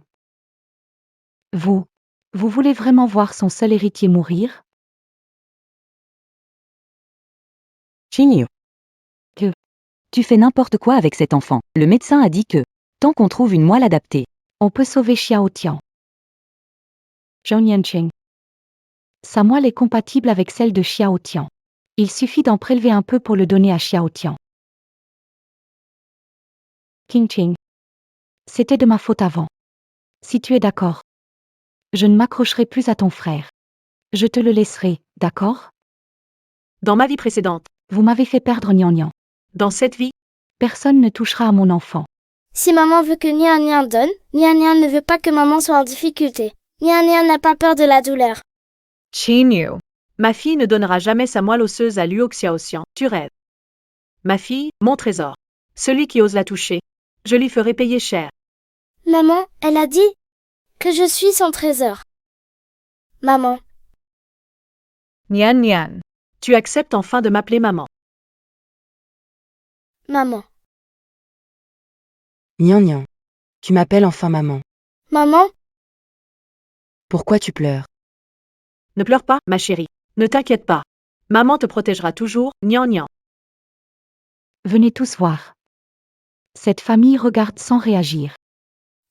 Vous voulez vraiment voir son seul héritier mourir? Qingyu. Tu fais n'importe quoi avec cet enfant. Le médecin a dit que, tant qu'on trouve une moelle adaptée, on peut sauver Xiao Tian. Zhou Yanqing. Sa moelle est compatible avec celle de Xiao Tian. Il suffit d'en prélever un peu pour le donner à Xiao Tian. Qing Qing. C'était de ma faute avant. Si tu es d'accord, je ne m'accrocherai plus à ton frère. Je te le laisserai, d'accord? Dans ma vie précédente, Vous m'avez fait perdre Nian Nian. dans cette vie, Personne ne touchera à mon enfant. Si maman veut que Nian Nian donne, Nian Nian ne veut pas que maman soit en difficulté. Nian Nian n'a pas peur de la douleur. Qingyu. ma fille ne donnera jamais sa moelle osseuse à Luo Xiaoxian. Tu rêves. Ma fille, mon trésor. Celui qui ose la toucher, je lui ferai payer cher. Maman, elle a dit que je suis son trésor. Maman, Nian Nian. Tu acceptes enfin de m'appeler maman. maman, Nian Nian. Tu m'appelles enfin maman. maman, Pourquoi tu pleures? Ne pleure pas, ma chérie. Ne t'inquiète pas. Maman te protégera toujours, Nian Nian. Venez tous voir. Cette famille regarde sans réagir.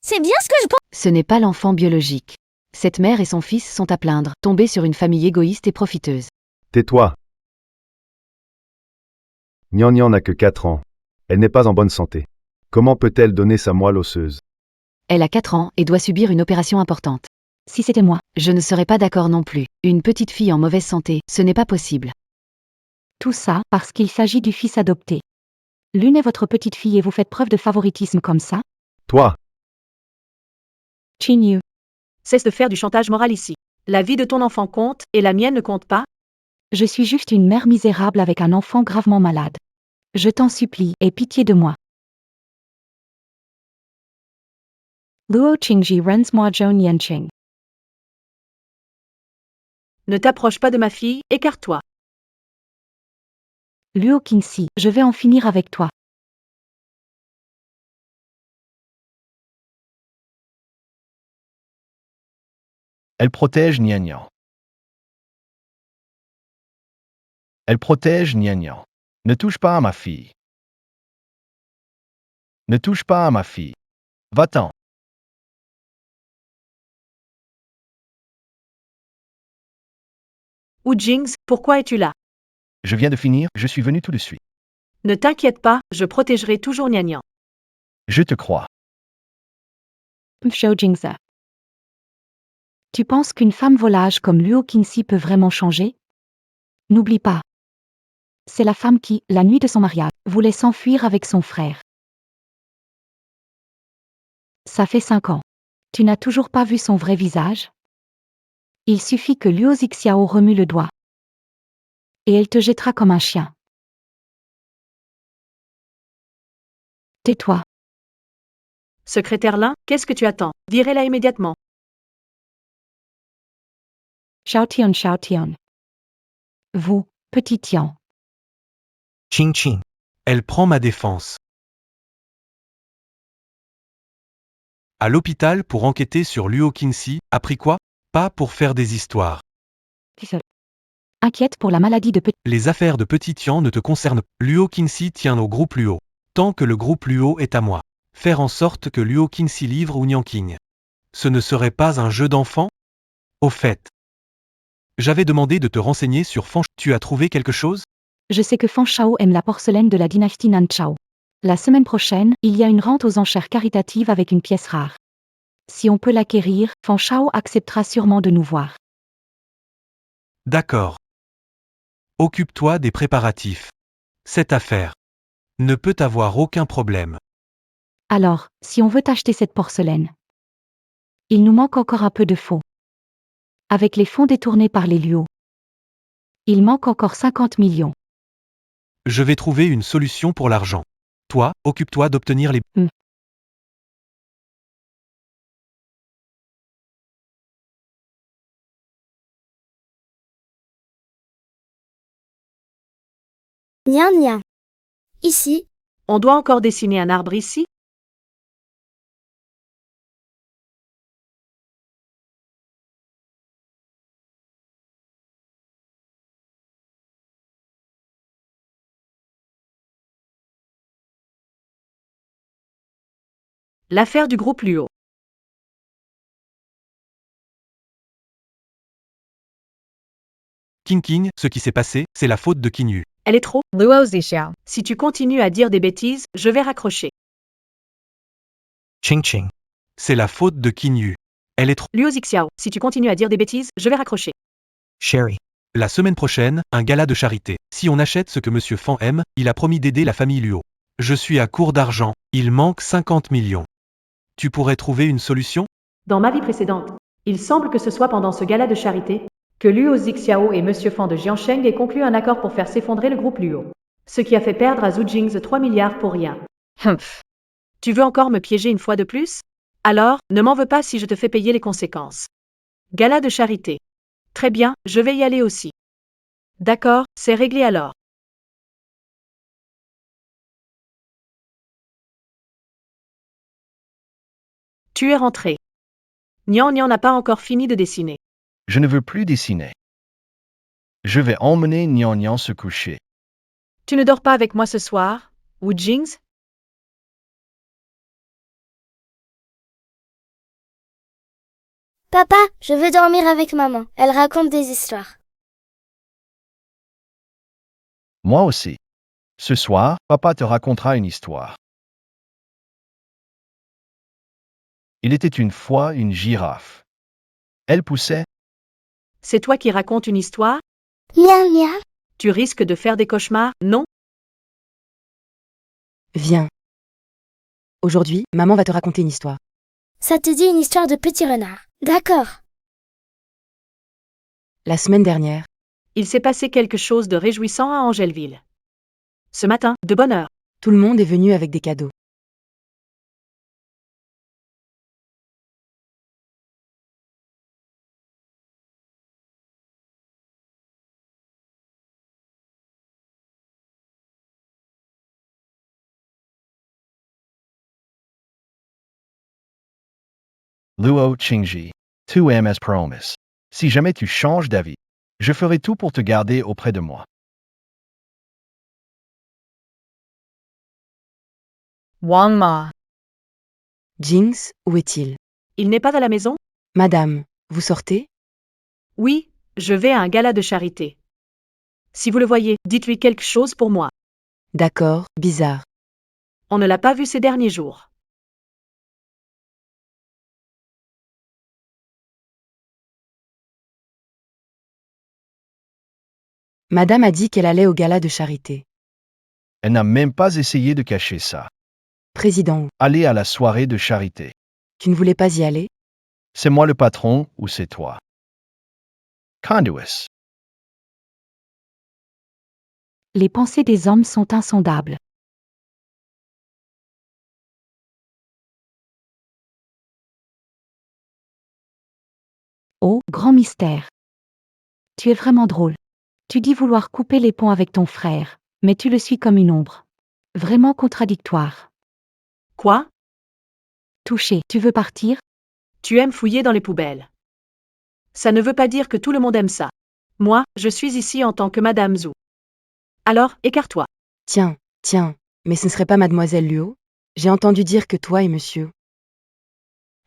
c'est bien ce que je pense. Ce n'est pas l'enfant biologique. Cette mère et son fils sont à plaindre, tombés sur une famille égoïste et profiteuse. Tais-toi. Nian Nian n'a que 4 ans. Elle n'est pas en bonne santé. Comment peut-elle donner sa moelle osseuse? Elle a 4 ans et doit subir une opération importante. Si c'était moi, Je ne serais pas d'accord non plus. Une petite fille en mauvaise santé, ce n'est pas possible. tout ça parce qu'il s'agit du fils adopté. L'une est votre petite fille et vous faites preuve de favoritisme comme ça? Toi, Qingyu. Cesse de faire du chantage moral ici. La vie de ton enfant compte, et la mienne ne compte pas. Je suis juste une mère misérable avec un enfant gravement malade. Je t'en supplie, aie pitié de moi. Luo Qingji runs-moi Zhou Yanqing. Ne t'approche pas de ma fille, écarte-toi. Luo Qingxi, je vais en finir avec toi. Elle protège Nian Nian. Elle protège Nian Nian. Ne touche pas à ma fille. Ne touche pas à ma fille. Va-t'en. Ou Jings, pourquoi es-tu là? Je viens de finir, je suis venu tout de suite. Ne t'inquiète pas, je protégerai toujours Nian Nian. Je te crois. Zhou Jingza. Tu penses qu'une femme volage comme Luo Qingxi peut vraiment changer? N'oublie pas. C'est la femme qui, la nuit de son mariage, voulait s'enfuir avec son frère. Ça fait 5 ans. Tu n'as toujours pas vu son vrai visage? Il suffit que Luo Xiao remue le doigt. Et elle te jettera comme un chien. Tais-toi. Secrétaire Lin, qu'est-ce que tu attends? Virez-la immédiatement. Xiao Tian. Vous, petit Tian. Qing Qing. Elle prend ma défense. À l'hôpital pour enquêter sur Luo Qingxi, appris quoi? Pas pour faire des histoires. Inquiète pour la maladie de petit. Les affaires de Petit Tian ne te concernent pas. Luo Qingxi tient au groupe Luo. Tant que le groupe Luo est à moi. Faire en sorte que Luo Qingxi livre ou Nianqing. Ce ne serait pas un jeu d'enfant? Au fait. J'avais demandé de te renseigner sur Fan. Tu as trouvé quelque chose? Je sais que Fan Shao aime la porcelaine de la dynastie Nan Chao. La semaine prochaine, il y a une rente aux enchères caritatives avec une pièce rare. Si on peut l'acquérir, Fan Shao acceptera sûrement de nous voir. D'accord. Occupe-toi des préparatifs. Cette affaire ne peut avoir aucun problème. Alors, si on veut acheter cette porcelaine, il nous manque encore un peu de fonds. Avec les fonds détournés par les Luo, Il manque encore 50 millions. Je vais trouver une solution pour l'argent. Toi, occupe-toi d'obtenir les... Nia nia. Ici, On doit encore dessiner un arbre ici? L'affaire du groupe Luo. King, ce qui s'est passé, c'est la faute de Kinyu. Elle est trop. Luo Zixiao. Si tu continues à dire des bêtises, je vais raccrocher. Ching Ching. C'est la faute de Kinyu. Elle est trop... Luo Zixiao, si tu continues à dire des bêtises, je vais raccrocher. Sherry. La semaine prochaine, un gala de charité. Si on achète ce que Monsieur Fan aime, il a promis d'aider la famille Luo. Je suis à court d'argent. Il manque 50 millions. Tu pourrais trouver une solution? Dans ma vie précédente, il semble que ce soit pendant ce gala de charité que Luo Zixiao et Monsieur Fan de Jiansheng aient conclu un accord pour faire s'effondrer le groupe Luo. Ce qui a fait perdre à Zhu Jingzi 3 milliards pour rien. Humph. Tu veux encore me piéger une fois de plus? Alors, ne m'en veux pas si je te fais payer les conséquences. Gala de charité. Très bien, je vais y aller aussi. D'accord, c'est réglé alors. Tu es rentré. Nian n'a pas encore fini de dessiner. Je ne veux plus dessiner. Je vais emmener Nian se coucher. Tu ne dors pas avec moi ce soir, Wu Jingzi? papa, je veux dormir avec maman. Elle raconte des histoires. Moi aussi. Ce soir, papa te racontera une histoire. Il était une fois une girafe. Elle poussait. C'est toi qui racontes une histoire? Nia nia. Tu risques de faire des cauchemars, non? Viens. Aujourd'hui, maman va te raconter une histoire. Ça te dit une histoire de petit renard. D'accord. La semaine dernière, Il s'est passé quelque chose de réjouissant à Angèleville. Ce matin, de bonne heure. tout le monde est venu avec des cadeaux. Luo Qingji. Tu aimes as promise. Si jamais tu changes d'avis, je ferai tout pour te garder auprès de moi. Wang Ma. Jinx, où est-il? Il n'est pas à la maison? Madame, vous sortez? Oui, je vais à un gala de charité. Si vous le voyez, dites-lui quelque chose pour moi. D'accord, bizarre. On ne l'a pas vu ces derniers jours. Madame a dit qu'elle allait au gala de charité. Elle n'a même pas essayé de cacher ça. Président, Aller à la soirée de charité. tu ne voulais pas y aller? C'est moi le patron ou c'est toi? Conduis. Les pensées des hommes sont insondables. Oh, grand mystère. Tu es vraiment drôle. Tu dis vouloir couper les ponts avec ton frère, mais tu le suis comme une ombre. Vraiment contradictoire. Quoi? Touché, tu veux partir? Tu aimes fouiller dans les poubelles. Ça ne veut pas dire que tout le monde aime ça. Moi, je suis ici en tant que Madame Zhu. Alors, écarte-toi. Tiens, mais ce ne serait pas mademoiselle Luo? J'ai entendu dire que toi et monsieur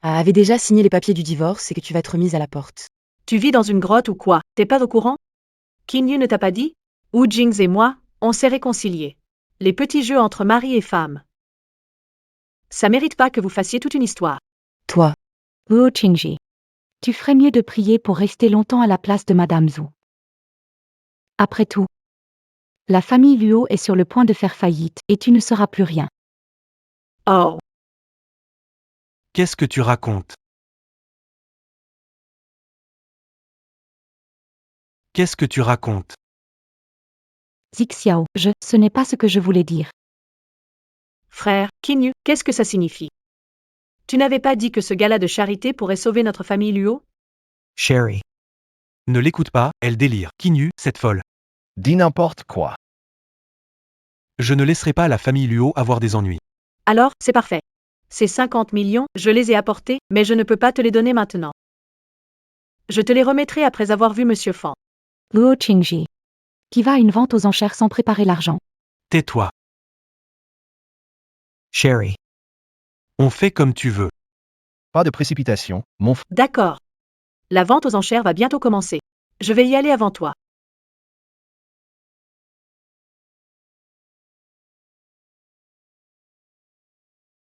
avaient déjà signé les papiers du divorce et que tu vas être remise à la porte. Tu vis dans une grotte ou quoi? T'es pas au courant? Kinyu ne t'a pas dit? Wu Jingzi et moi, on s'est réconciliés. Les petits jeux entre mari et femme. Ça mérite pas que vous fassiez toute une histoire. Toi, Luo Qingji. Tu ferais mieux de prier pour rester longtemps à la place de Madame Zhu. Après tout, la famille Luo est sur le point de faire faillite et tu ne seras plus rien. Oh. Qu'est-ce que tu racontes? Qu'est-ce que tu racontes? Zixiao, ce n'est pas ce que je voulais dire. Frère, Kinyu, qu'est-ce que ça signifie? Tu n'avais pas dit que ce gala de charité pourrait sauver notre famille Luo? Sherry. Ne l'écoute pas, elle délire. Kinyu, cette folle. Dis n'importe quoi. Je ne laisserai pas la famille Luo avoir des ennuis. Alors, c'est parfait. Ces 50 millions, je les ai apportés, mais je ne peux pas te les donner maintenant. Je te les remettrai après avoir vu Monsieur Fan. Luo Qingji. Qui va à une vente aux enchères sans préparer l'argent. Tais-toi. Sherry. On fait comme tu veux. Pas de précipitation, mon frère. D'accord. La vente aux enchères va bientôt commencer. Je vais y aller avant toi.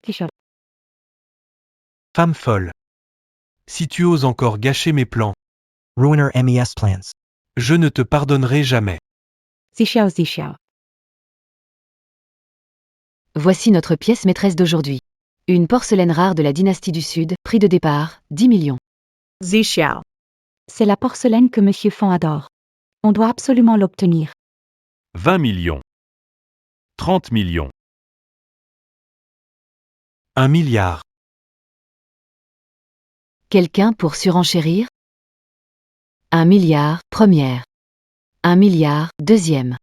T-shirt. Femme folle. Si tu oses encore gâcher mes plans, Ruiner MES plans. je ne te pardonnerai jamais. Zixiao. Voici notre pièce maîtresse d'aujourd'hui. Une porcelaine rare de la dynastie du Sud, prix de départ, 10 millions. Zixiao. C'est la porcelaine que Monsieur Fan adore. On doit absolument l'obtenir. 20 millions. 30 millions. 1 milliard. Quelqu'un pour surenchérir? 1 milliard, première. 1 milliard, deuxième.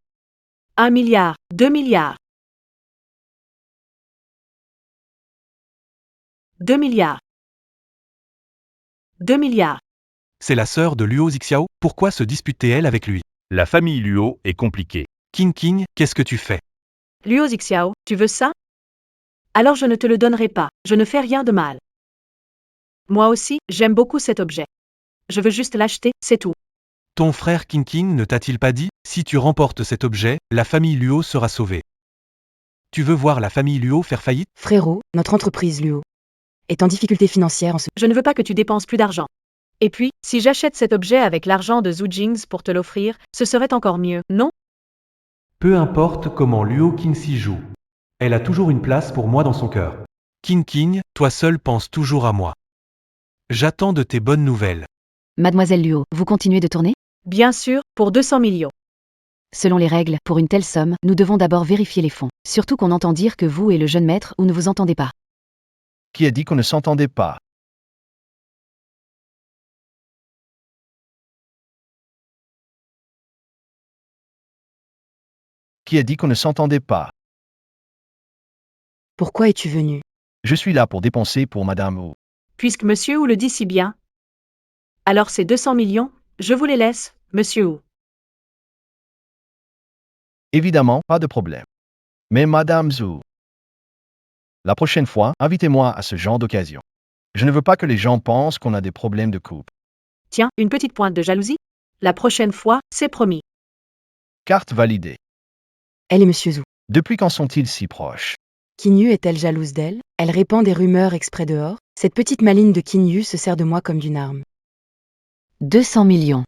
1 milliard, 2 milliards. 2 milliards. 2 milliards. C'est la sœur de Luo Zixiao, pourquoi se disputait-elle avec lui? La famille Luo est compliquée. King, qu'est-ce que tu fais? Luo Zixiao, tu veux ça? Alors je ne te le donnerai pas, je ne fais rien de mal. Moi aussi, j'aime beaucoup cet objet. Je veux juste l'acheter, c'est tout. Ton frère King ne t'a-t-il pas dit, si tu remportes cet objet, la famille Luo sera sauvée? Tu veux voir la famille Luo faire faillite? Frérot, notre entreprise Luo est en difficulté financière en ce... Je ne veux pas que tu dépenses plus d'argent. Et puis, si j'achète cet objet avec l'argent de Zhu Jings pour te l'offrir, ce serait encore mieux, non? Peu importe comment Luo Qingxi joue. Elle a toujours une place pour moi dans son cœur. King, toi seul pense toujours à moi. J'attends de tes bonnes nouvelles. Mademoiselle Luo, vous continuez de tourner? Bien sûr, pour 200 millions. Selon les règles, pour une telle somme, nous devons d'abord vérifier les fonds. Surtout qu'on entend dire que vous et le jeune maître ou ne vous entendez pas. Qui a dit qu'on ne s'entendait pas? Qui a dit qu'on ne s'entendait pas? Pourquoi es-tu venu? Je suis là pour dépenser pour Madame Wu. Puisque Monsieur Wu le dit si bien. Alors ces 200 millions, je vous les laisse, Monsieur Wu. Évidemment, pas de problème. Mais Madame Zhu, la prochaine fois, invitez-moi à ce genre d'occasion. Je ne veux pas que les gens pensent qu'on a des problèmes de couple. Tiens, une petite pointe de jalousie? La prochaine fois, c'est promis. Carte validée. Elle et Monsieur Zhu. Depuis quand sont-ils si proches? Kinyu est-elle jalouse d'elle? Elle répand des rumeurs exprès dehors. Cette petite maligne de Kinyu se sert de moi comme d'une arme. 200 millions.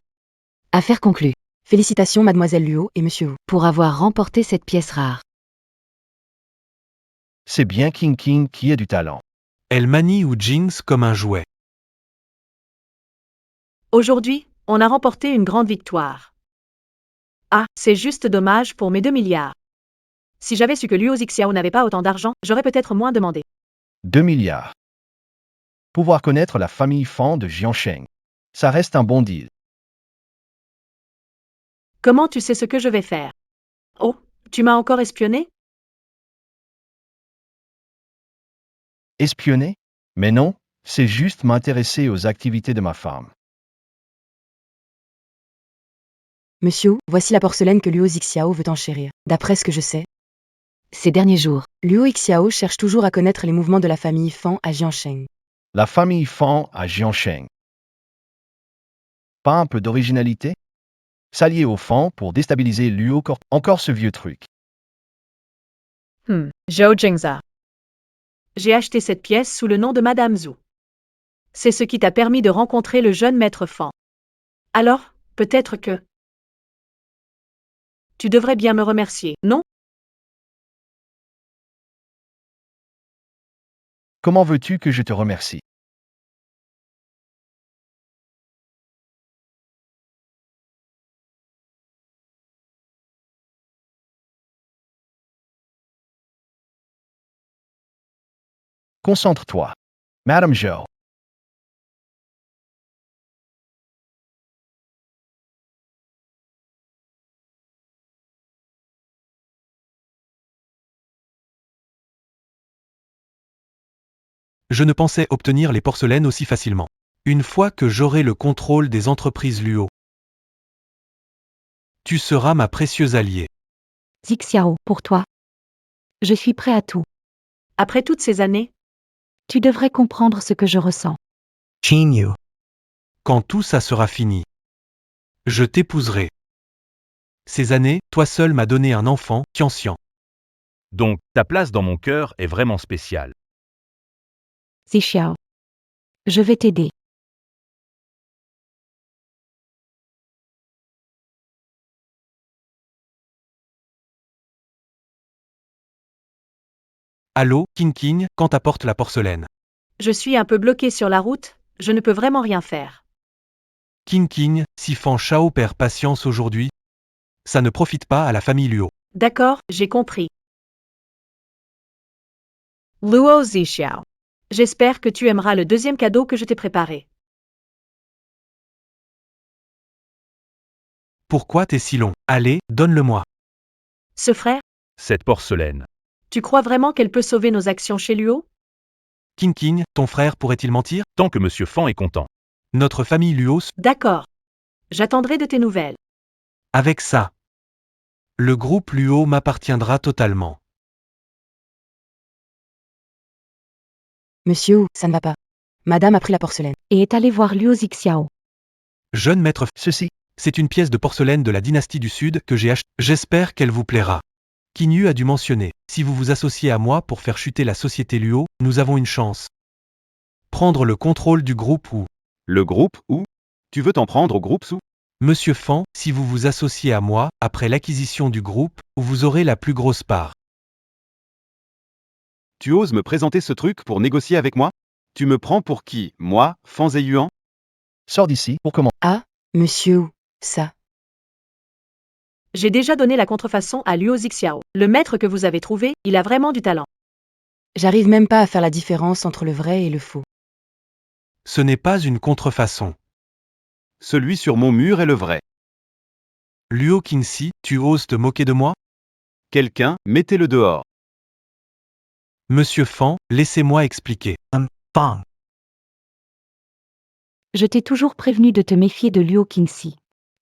Affaire conclue. Félicitations Mademoiselle Luo et Monsieur Wu pour avoir remporté cette pièce rare. C'est bien King qui a du talent. Elle manie Wu Jings comme un jouet. Aujourd'hui, on a remporté une grande victoire. Ah, c'est juste dommage pour mes 2 milliards. Si j'avais su que Luo Zixiao n'avait pas autant d'argent, j'aurais peut-être moins demandé. 2 milliards. Pouvoir connaître la famille Fan de Jiansheng. Ça reste un bon deal. Comment tu sais ce que je vais faire? Oh, tu m'as encore espionné? Espionner? Mais non, c'est juste m'intéresser aux activités de ma femme. Monsieur Wu, voici la porcelaine que Luo Zixiao veut enchérir. D'après ce que je sais, ces derniers jours, Luo Xiao cherche toujours à connaître les mouvements de la famille Fan à Jiansheng. La famille Fan à Jiansheng. Pas un peu d'originalité? S'allier aux Fan pour déstabiliser Luo Corp. Encore ce vieux truc. Zhou Jingza. J'ai acheté cette pièce sous le nom de Madame Zhu. C'est ce qui t'a permis de rencontrer le jeune maître Fan. Alors, peut-être que... Tu devrais bien me remercier, non? Comment veux-tu que je te remercie? Concentre-toi. Madame Zhou. Je ne pensais obtenir les porcelaines aussi facilement. Une fois que j'aurai le contrôle des entreprises Luo, tu seras ma précieuse alliée. Xiao, pour toi. Je suis prêt à tout. Après toutes ces années, Tu devrais comprendre ce que je ressens. Qingyu. Quand tout ça sera fini, je t'épouserai. Ces années, toi seul m'as donné un enfant, Tianxian. Donc, ta place dans mon cœur est vraiment spéciale. Xiao. Je vais t'aider. Allô, King, quand t'apportes la porcelaine? je suis un peu bloqué sur la route, je ne peux vraiment rien faire. King, si Fan Shao perd patience aujourd'hui, ça ne profite pas à la famille Luo. D'accord, j'ai compris. Luo Zixiao. J'espère que tu aimeras le deuxième cadeau que je t'ai préparé. Pourquoi t'es si long? Allez, donne-le-moi. Ce frère, Cette porcelaine. tu crois vraiment qu'elle peut sauver nos actions chez Luo? King, ton frère pourrait-il mentir? Tant que Monsieur Fan est content. Notre famille Luo, D'accord. J'attendrai de tes nouvelles. avec ça. Le groupe Luo m'appartiendra totalement. Monsieur, ça ne va pas. Madame a pris la porcelaine. Et est allé voir Liu Xiao. Jeune maître, Ceci. c'est une pièce de porcelaine de la dynastie du Sud que j'ai achetée. J'espère qu'elle vous plaira. Kinyu a dû mentionner, si vous vous associez à moi pour faire chuter la société Luo, nous avons une chance. Prendre le contrôle du groupe ou, Le groupe ou? Tu veux t'en prendre au groupe sous? Monsieur Fan, si vous vous associez à moi, après l'acquisition du groupe, vous aurez la plus grosse part. Tu oses me présenter ce truc pour négocier avec moi? Tu me prends pour qui? Moi, Fan Zeyuan? Sors d'ici pour comment. Ah, monsieur, ça. J'ai déjà donné la contrefaçon à Luo Zixiao. Le maître que vous avez trouvé, il a vraiment du talent. J'arrive même pas à faire la différence entre le vrai et le faux. Ce n'est pas une contrefaçon. Celui sur mon mur est le vrai. Luo Qingxi, tu oses te moquer de moi? Quelqu'un, mettez-le dehors. Monsieur Fan, laissez-moi expliquer. Fang. Je t'ai toujours prévenu de te méfier de Liu Qingxi.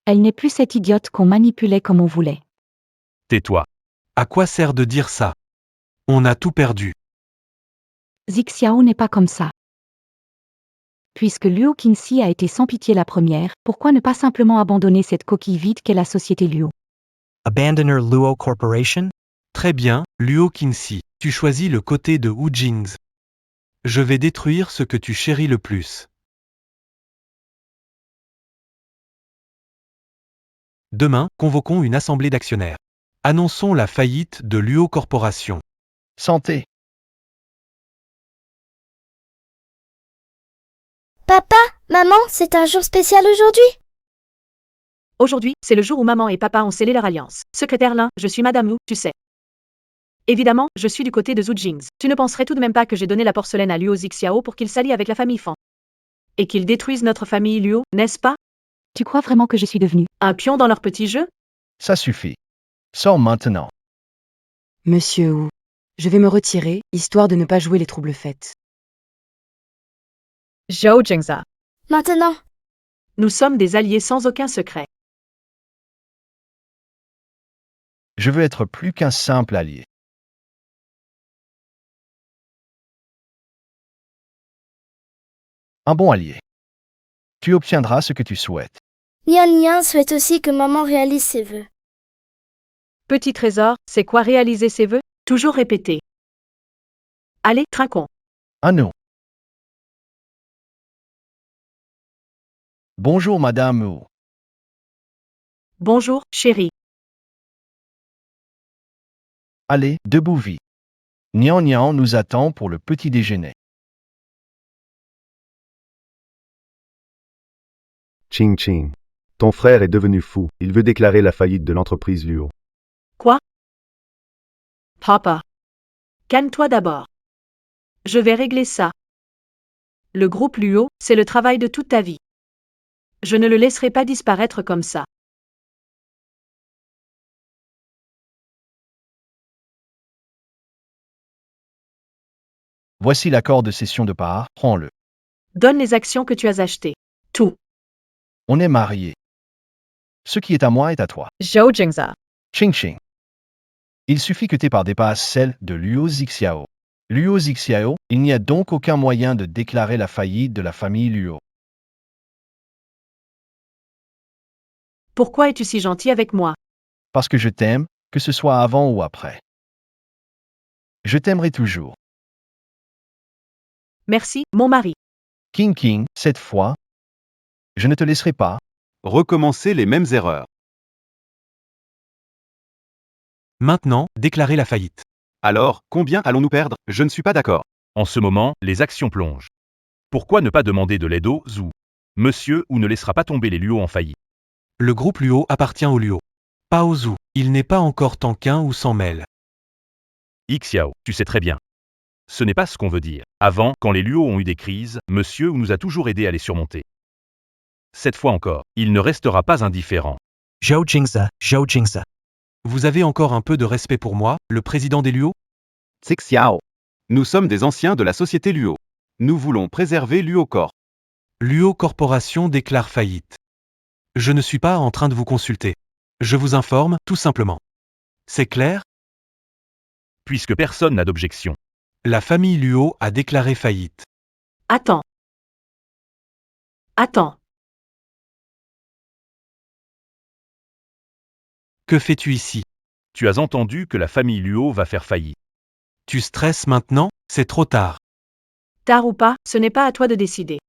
Elle n'est plus cette idiote qu'on manipulait comme on voulait. Tais-toi. À quoi sert de dire ça? On a tout perdu. Xiao n'est pas comme ça. Puisque Liu Qingxi a été sans pitié la première, pourquoi ne pas simplement abandonner cette coquille vide qu'est la société Luo? Abandoner Luo Corporation? Très bien, Luo Qingxi, tu choisis le côté de Wu Jings. Je vais détruire ce que tu chéris le plus. Demain, convoquons une assemblée d'actionnaires. Annonçons la faillite de Luo Corporation. Santé. Papa, maman, c'est un jour spécial aujourd'hui. Aujourd'hui, c'est le jour où maman et papa ont scellé leur alliance. Secrétaire Lin, je suis Madame Wu, tu sais. Évidemment, je suis du côté de Zhu Jings. Tu ne penserais tout de même pas que j'ai donné la porcelaine à Luo Zixiao pour qu'il s'allie avec la famille Fan. Et qu'il détruise notre famille Luo, n'est-ce pas? Tu crois vraiment que je suis devenue Un pion dans leur petit jeu? Ça suffit. Sors maintenant. Monsieur Wu. Je vais me retirer, histoire de ne pas jouer les troubles fêtes. Zhou Jingza. Maintenant, Nous sommes des alliés sans aucun secret. Je veux être plus qu'un simple allié. Un bon allié. Tu obtiendras ce que tu souhaites. Nian souhaite aussi que maman réalise ses vœux. Petit trésor, c'est quoi réaliser ses vœux? Toujours répéter. Allez, trinquons. Un non. Bonjour Madame Wu. Bonjour, chérie. Allez, debout vite. Nian nous attend pour le petit déjeuner. Ching. Ton frère est devenu fou. Il veut déclarer la faillite de l'entreprise Luo. Quoi? Papa. Calme-toi d'abord. Je vais régler ça. Le groupe Luo, c'est le travail de toute ta vie. Je ne le laisserai pas disparaître comme ça. Voici l'accord de cession de parts, prends-le. Donne les actions que tu as achetées. Tout. On est mariés. Ce qui est à moi est à toi. Zhou Jingza. Ching ching. Il suffit que tes parts dépassent celles de Luo Zixiao. Luo Zixiao, il n'y a donc aucun moyen de déclarer la faillite de la famille Luo. Pourquoi es-tu si gentil avec moi? Parce que je t'aime, que ce soit avant ou après. Je t'aimerai toujours. Merci, mon mari. King King, cette fois, je ne te laisserai pas. Recommencer les mêmes erreurs. Maintenant, déclarez la faillite. Alors, combien allons-nous perdre? Je ne suis pas d'accord. En ce moment, les actions plongent. Pourquoi ne pas demander de l'aide au Zhu? Monsieur ou ne laissera pas tomber les Luo en faillite. Le groupe Luo appartient au Luo. Pas au Zhu. Il n'est pas encore temps qu'un ou s'en mêle. Xiao, tu sais très bien. Ce n'est pas ce qu'on veut dire. Avant, quand les Luo ont eu des crises, monsieur nous a toujours aidés à les surmonter. Cette fois encore, il ne restera pas indifférent. Zhou Jingza, Zhou Jingza. Vous avez encore un peu de respect pour moi, le président des Luo? Xiao. Nous sommes des anciens de la société Luo. Nous voulons préserver Luo Corp. Luo Corporation déclare faillite. Je ne suis pas en train de vous consulter. Je vous informe, tout simplement. C'est clair? Puisque personne n'a d'objection. La famille Luo a déclaré faillite. Attends. Attends. Que fais-tu ici? Tu as entendu que la famille Luo va faire faillite. Tu stresses maintenant? C'est trop tard. Tard ou pas, ce n'est pas à toi de décider.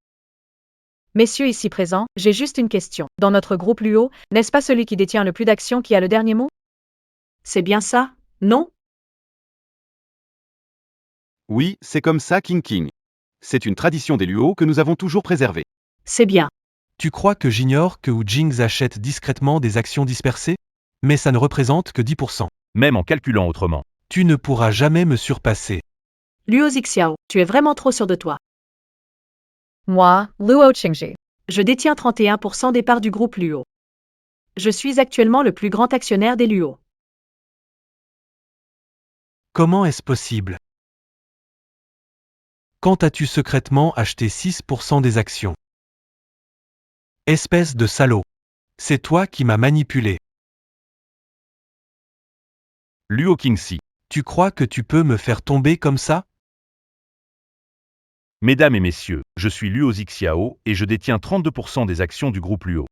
Messieurs ici présents, j'ai juste une question. Dans notre groupe Luo, n'est-ce pas celui qui détient le plus d'actions qui a le dernier mot? C'est bien ça, non? Oui, c'est comme ça King King. C'est une tradition des Luo que nous avons toujours préservée. C'est bien. Tu crois que j'ignore que Wu Jings achète discrètement des actions dispersées? Mais ça ne représente que 10%. Même en calculant autrement. Tu ne pourras jamais me surpasser. Luo Zixiao, tu es vraiment trop sûr de toi. Moi, Luo Qingji. Je détiens 31% des parts du groupe Luo. Je suis actuellement le plus grand actionnaire des Luo. Comment est-ce possible? Quand as-tu secrètement acheté 6% des actions? Espèce de salaud. C'est toi qui m'as manipulé. Luo Qingxi. Tu crois que tu peux me faire tomber comme ça? Mesdames et messieurs, je suis Luo Zixiao et je détiens 32% des actions du groupe Luo.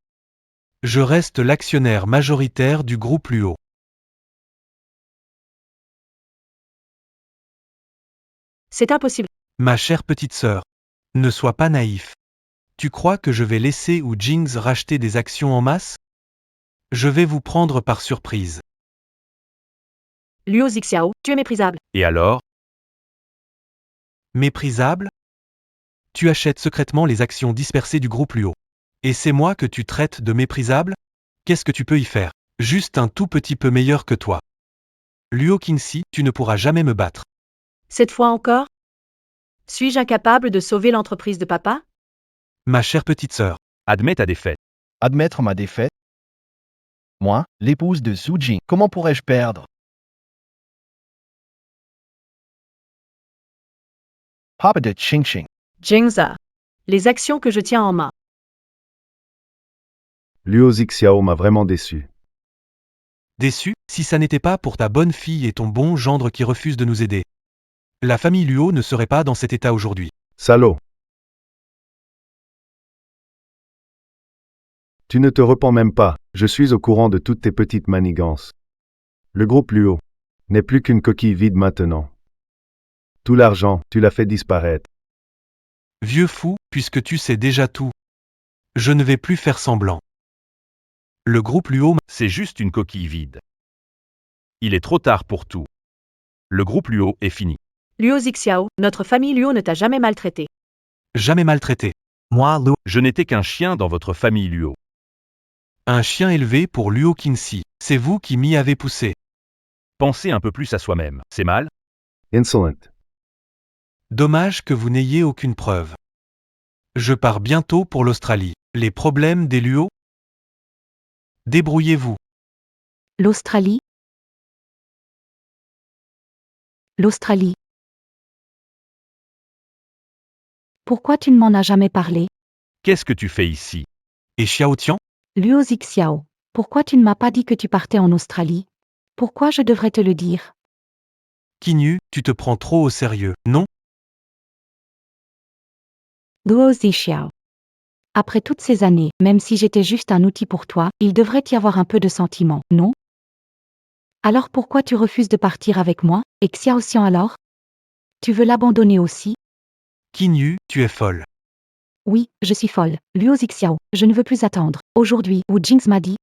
Je reste l'actionnaire majoritaire du groupe Luo. C'est impossible. Ma chère petite sœur, ne sois pas naïf. Tu crois que je vais laisser Wu Jings racheter des actions en masse? Je vais vous prendre par surprise. Luo Zixiao, tu es méprisable. Et alors? Méprisable? Tu achètes secrètement les actions dispersées du groupe Luo. Et c'est moi que tu traites de méprisable? Qu'est-ce que tu peux y faire? Juste un tout petit peu meilleur que toi. Luo Qingxi, tu ne pourras jamais me battre. Cette fois encore? Suis-je incapable de sauver l'entreprise de papa? Ma chère petite sœur, Admets ta défaite. Admettre ma défaite? Moi, l'épouse de Zhu Jing, comment pourrais-je perdre? Papa de Ching Ching. Jingza. Les actions que je tiens en main. Luo Zixiao m'a vraiment déçu. déçu, si ça n'était pas pour ta bonne fille et ton bon gendre qui refusent de nous aider. La famille Luo ne serait pas dans cet état aujourd'hui. Salaud. Tu ne te repens même pas, je suis au courant de toutes tes petites manigances. Le groupe Luo n'est plus qu'une coquille vide maintenant. Tout l'argent, tu l'as fait disparaître. Vieux fou, puisque tu sais déjà tout. Je ne vais plus faire semblant. Le groupe Luo, C'est juste une coquille vide. Il est trop tard pour tout. Le groupe Luo est fini. Luo Zixiao, notre famille Luo ne t'a jamais maltraité. jamais maltraité. Moi, Luo. Je n'étais qu'un chien dans votre famille Luo. Un chien élevé pour Luo Qingxi. C'est vous qui m'y avez poussé. Pensez un peu plus à soi-même. C'est mal? Insolent. Dommage que vous n'ayez aucune preuve. Je pars bientôt pour l'Australie. Les problèmes des Luo? Débrouillez-vous. L'Australie? L'Australie. Pourquoi tu ne m'en as jamais parlé? Qu'est-ce que tu fais ici? Et Xiao Tian? Luo Zixiao, pourquoi tu ne m'as pas dit que tu partais en Australie? Pourquoi je devrais te le dire? Qinyu, tu te prends trop au sérieux, non? Luo Zixiao. Après toutes ces années, même si j'étais juste un outil pour toi, il devrait y avoir un peu de sentiment, non? Alors pourquoi tu refuses de partir avec moi, et Xiao Xian alors? Tu veux l'abandonner aussi? Qinyu, tu es folle. Oui, je suis folle. Luo Zixiao, je ne veux plus attendre. Aujourd'hui, Wu Jing's m'a dit.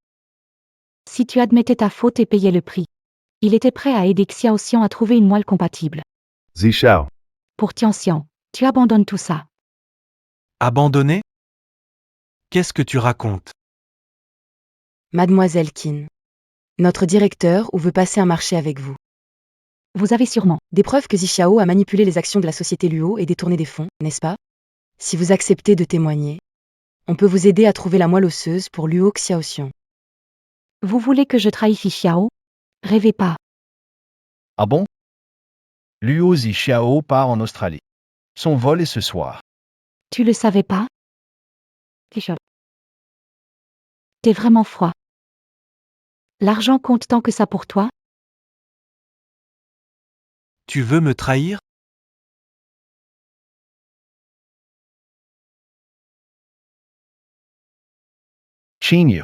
Si tu admettais ta faute et payais le prix. Il était prêt à aider Xiao Xian à trouver une moelle compatible. Zixiao. Pour Tian Xian, tu abandonnes tout ça. Abandonné? Qu'est-ce que tu racontes? Mademoiselle Qin. Notre directeur veut passer un marché avec vous. Vous avez sûrement Des preuves que Zixiao a manipulé les actions de la société Luo et détourné des fonds, n'est-ce pas? Si vous acceptez de témoigner, on peut vous aider à trouver la moelle osseuse pour Luo Xiaoxian. Vous voulez que je trahisse Xiao? Rêvez pas. Ah bon? Luo Zixiao part en Australie. Son vol est ce soir. Tu le savais pas? T'es vraiment froid. L'argent compte tant que ça pour toi? Tu veux me trahir? Qinyu.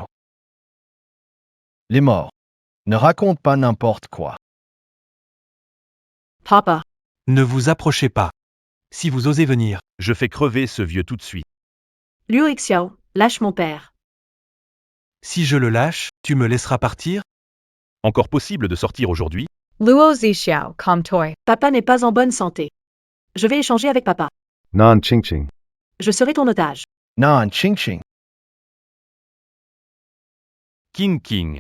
Les morts. Ne raconte pas n'importe quoi. Papa. Ne vous approchez pas. Si vous osez venir, Je fais crever ce vieux tout de suite. Liu Xiao, lâche mon père. si je le lâche, tu me laisseras partir? Encore possible de sortir aujourd'hui? Luo Zixiao, calme-toi. Papa n'est pas en bonne santé. Je vais échanger avec papa. Non Ching Ching. Je serai ton otage. Non, Ching Ching. King King.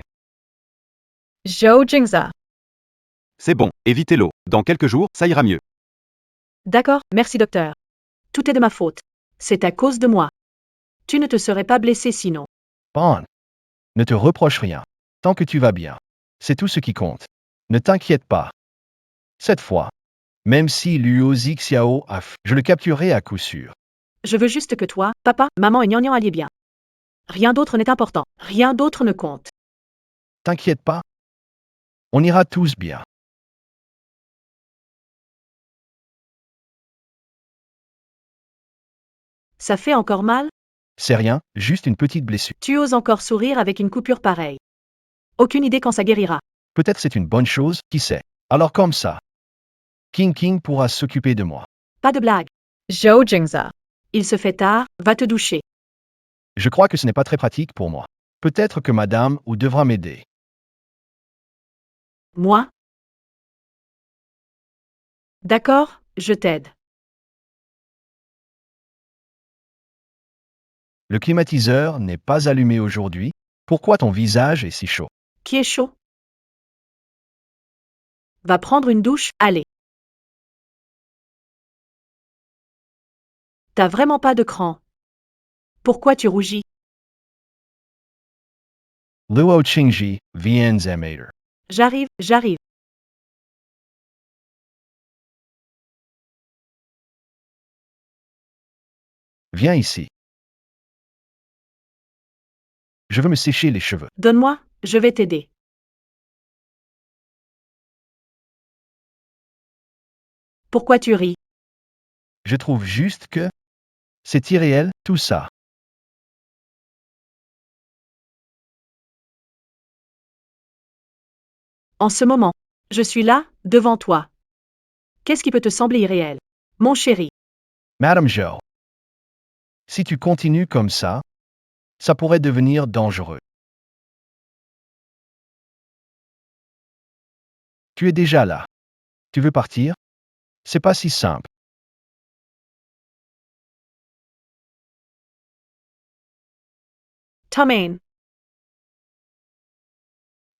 Zhou Jingza. C'est bon, évitez-le. Dans quelques jours, ça ira mieux. D'accord, merci docteur. Tout est de ma faute. C'est à cause de moi. Tu ne te serais pas blessé sinon. Bon. Ne te reproche rien. Tant que tu vas bien. C'est tout ce qui compte. Ne t'inquiète pas. Cette fois, même si Luo Zixiao a je le capturerai à coup sûr. Je veux juste que toi, papa, maman et Gnangnan alliez bien. Rien d'autre n'est important. Rien d'autre ne compte. T'inquiète pas. On ira tous bien. Ça fait encore mal? C'est rien, juste une petite blessure. Tu oses encore sourire avec une coupure pareille. Aucune idée quand ça guérira. Peut-être c'est une bonne chose, qui sait. Alors comme ça. King King pourra s'occuper de moi. Pas de blague. Zhou Jingza. Il se fait tard, va te doucher. Je crois que ce n'est pas très pratique pour moi. Peut-être que madame ou devra m'aider. Moi? D'accord, je t'aide. Le climatiseur n'est pas allumé aujourd'hui. Pourquoi ton visage est si chaud? Qui est chaud? Va prendre une douche, allez. T'as vraiment pas de cran. Pourquoi tu rougis? Luo Qingji, VNZMater. J'arrive. Viens ici. Je veux me sécher les cheveux. Donne-moi, je vais t'aider. Pourquoi tu ris? Je trouve juste que c'est irréel, tout ça. En ce moment, je suis là, devant toi. Qu'est-ce qui peut te sembler irréel? Mon chéri, Madame Zhou. Si tu continues comme ça pourrait devenir dangereux. Tu es déjà là. Tu veux partir? C'est pas si simple. Tomaine,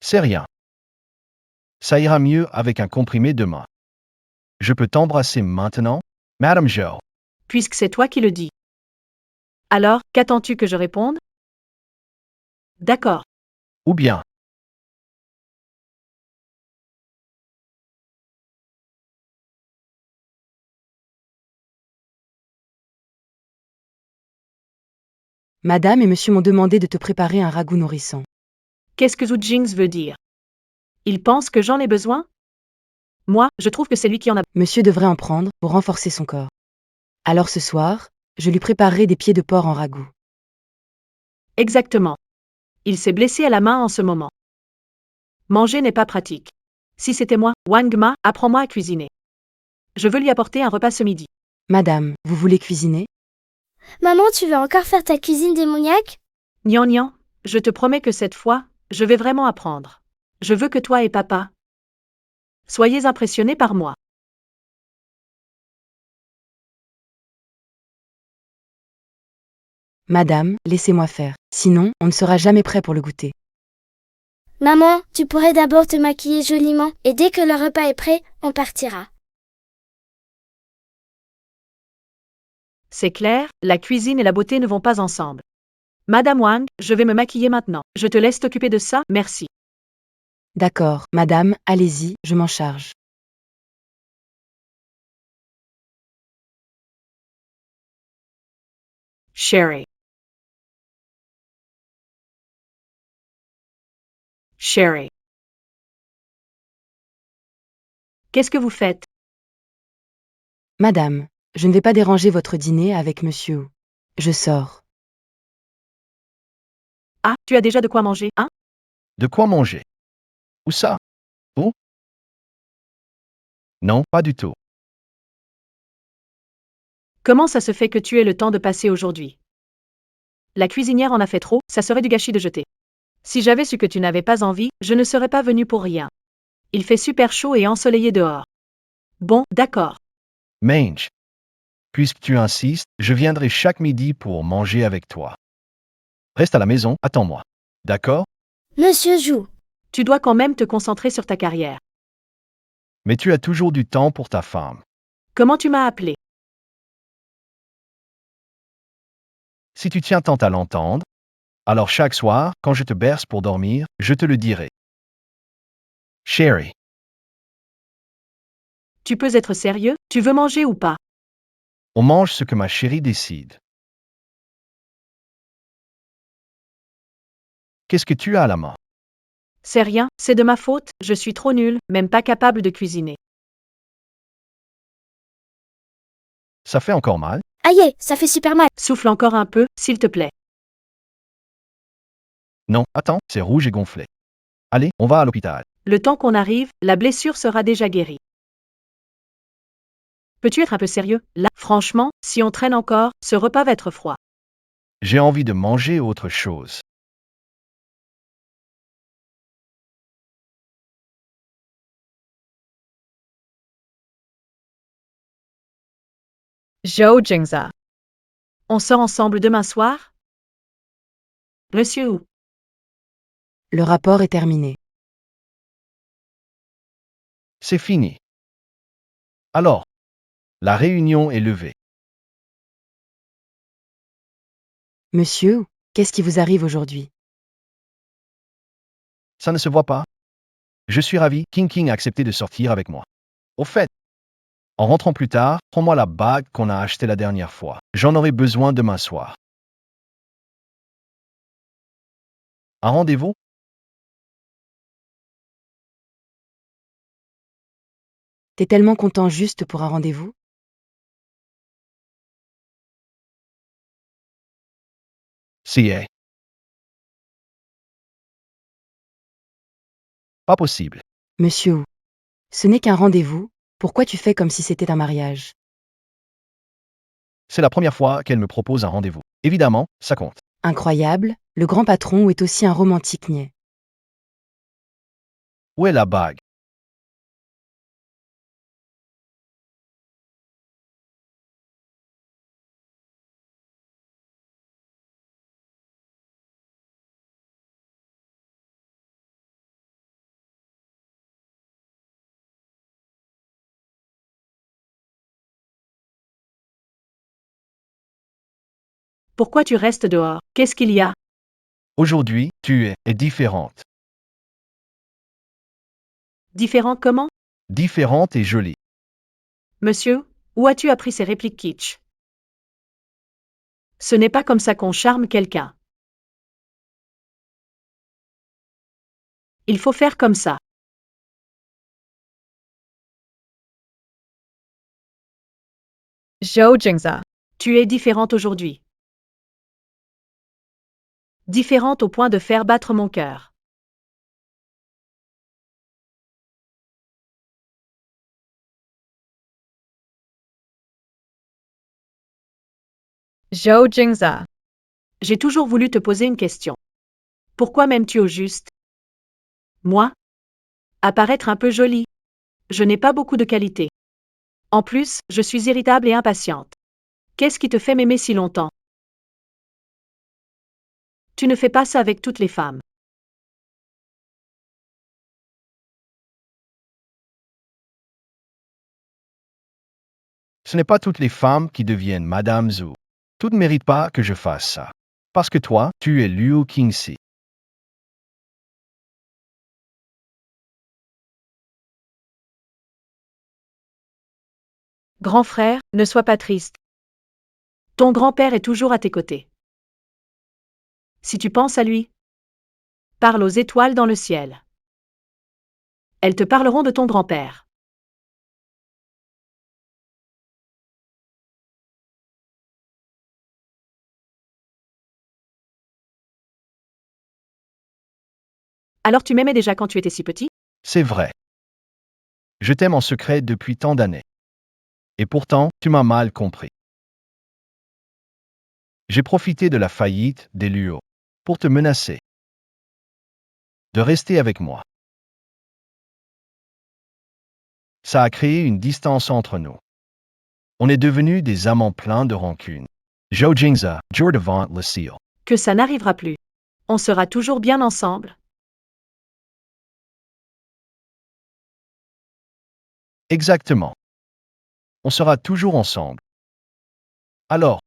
C'est rien. Ça ira mieux avec un comprimé demain. Je peux t'embrasser maintenant? Madame Zhou. Puisque c'est toi qui le dis. Alors, qu'attends-tu que je réponde? D'accord. Ou bien, Madame et monsieur m'ont demandé de te préparer un ragoût nourrissant. Qu'est-ce que Zhu Jings veut dire? Il pense que j'en ai besoin? Moi, je trouve que c'est lui qui en a. Monsieur devrait en prendre pour renforcer son corps. Alors ce soir, je lui préparerai des pieds de porc en ragoût. Exactement. Il s'est blessé à la main en ce moment. Manger n'est pas pratique. Si c'était moi, Wang Ma, apprends-moi à cuisiner. Je veux lui apporter un repas ce midi. Madame, vous voulez cuisiner? Maman, tu veux encore faire ta cuisine démoniaque? Nian Nian, je te promets que cette fois, je vais vraiment apprendre. Je veux que toi et papa soyez impressionnés par moi. Madame, laissez-moi faire. Sinon, on ne sera jamais prêt pour le goûter. Maman, tu pourrais d'abord te maquiller joliment, et dès que le repas est prêt, on partira. C'est clair, la cuisine et la beauté ne vont pas ensemble. Madame Wang, je vais me maquiller maintenant. Je te laisse t'occuper de ça, merci. D'accord, madame, allez-y, je m'en charge. Sherry. Sherry. Qu'est-ce que vous faites? Madame, je ne vais pas déranger votre dîner avec monsieur. Je sors. Ah, tu as déjà de quoi manger, hein? de quoi manger? Où ça? Où? Non, pas du tout. Comment ça se fait que tu aies le temps de passer aujourd'hui? La cuisinière en a fait trop, ça serait du gâchis de jeter. Si j'avais su que tu n'avais pas envie, je ne serais pas venu pour rien. Il fait super chaud et ensoleillé dehors. Bon, d'accord. Mange. Puisque tu insistes, je viendrai chaque midi pour manger avec toi. Reste à la maison, attends-moi. D'accord? Monsieur Zhou. Tu dois quand même te concentrer sur ta carrière. Mais tu as toujours du temps pour ta femme. Comment tu m'as appelé? Si tu tiens tant à l'entendre, alors chaque soir, quand je te berce pour dormir, je te le dirai. Sherry. Tu peux être sérieux? Tu veux manger ou pas? On mange ce que ma chérie décide. Qu'est-ce que tu as à la main? C'est rien, c'est de ma faute, je suis trop nulle, même pas capable de cuisiner. Ça fait encore mal? Aïe, ça fait super mal. Souffle encore un peu, s'il te plaît. Non, attends, c'est rouge et gonflé. Allez, on va à l'hôpital. Le temps qu'on arrive, la blessure sera déjà guérie. Peux-tu être un peu sérieux? Là, franchement, si on traîne encore, ce repas va être froid. J'ai envie de manger autre chose. Zhou Jingza. On sort ensemble demain soir? Monsieur Wu. Le rapport est terminé. C'est fini. Alors, la réunion est levée. Monsieur, qu'est-ce qui vous arrive aujourd'hui? Ça ne se voit pas? Je suis ravi, King King a accepté de sortir avec moi. Au fait, en rentrant plus tard, prends-moi la bague qu'on a achetée la dernière fois. J'en aurai besoin demain soir. Un rendez-vous? T'es tellement content juste pour un rendez-vous? C'est pas possible. Monsieur, ce n'est qu'un rendez-vous, pourquoi tu fais comme si c'était un mariage? C'est la première fois qu'elle me propose un rendez-vous. Évidemment, ça compte. Incroyable, le grand patron est aussi un romantique niais. Où est la bague? Pourquoi tu restes dehors? Qu'est-ce qu'il y a? Aujourd'hui, tu es différente. Différente comment? Différente et jolie. Monsieur, où as-tu appris ces répliques kitsch? Ce n'est pas comme ça qu'on charme quelqu'un. Il faut faire comme ça. Zhou Jingza. Tu es différente aujourd'hui. Différente au point de faire battre mon cœur. Zhou Jingza. J'ai toujours voulu te poser une question. Pourquoi m'aimes-tu au juste? Moi? À paraître un peu jolie. Je n'ai pas beaucoup de qualités. En plus, je suis irritable et impatiente. Qu'est-ce qui te fait m'aimer si longtemps? Tu ne fais pas ça avec toutes les femmes. Ce n'est pas toutes les femmes qui deviennent Madame Zhou. Toutes ne méritent pas que je fasse ça. Parce que toi, tu es Liu Qingxi. Grand frère, ne sois pas triste. Ton grand-père est toujours à tes côtés. Si tu penses à lui, parle aux étoiles dans le ciel. Elles te parleront de ton grand-père. Alors tu m'aimais déjà quand tu étais si petit? C'est vrai. Je t'aime en secret depuis tant d'années. Et pourtant, tu m'as mal compris. J'ai profité de la faillite des Luo pour te menacer de rester avec moi. Ça a créé une distance entre nous. On est devenus des amants pleins de rancune. Zhou Jingza, jour devant le ciel. Que ça n'arrivera plus. On sera toujours bien ensemble. Exactement. On sera toujours ensemble. Alors,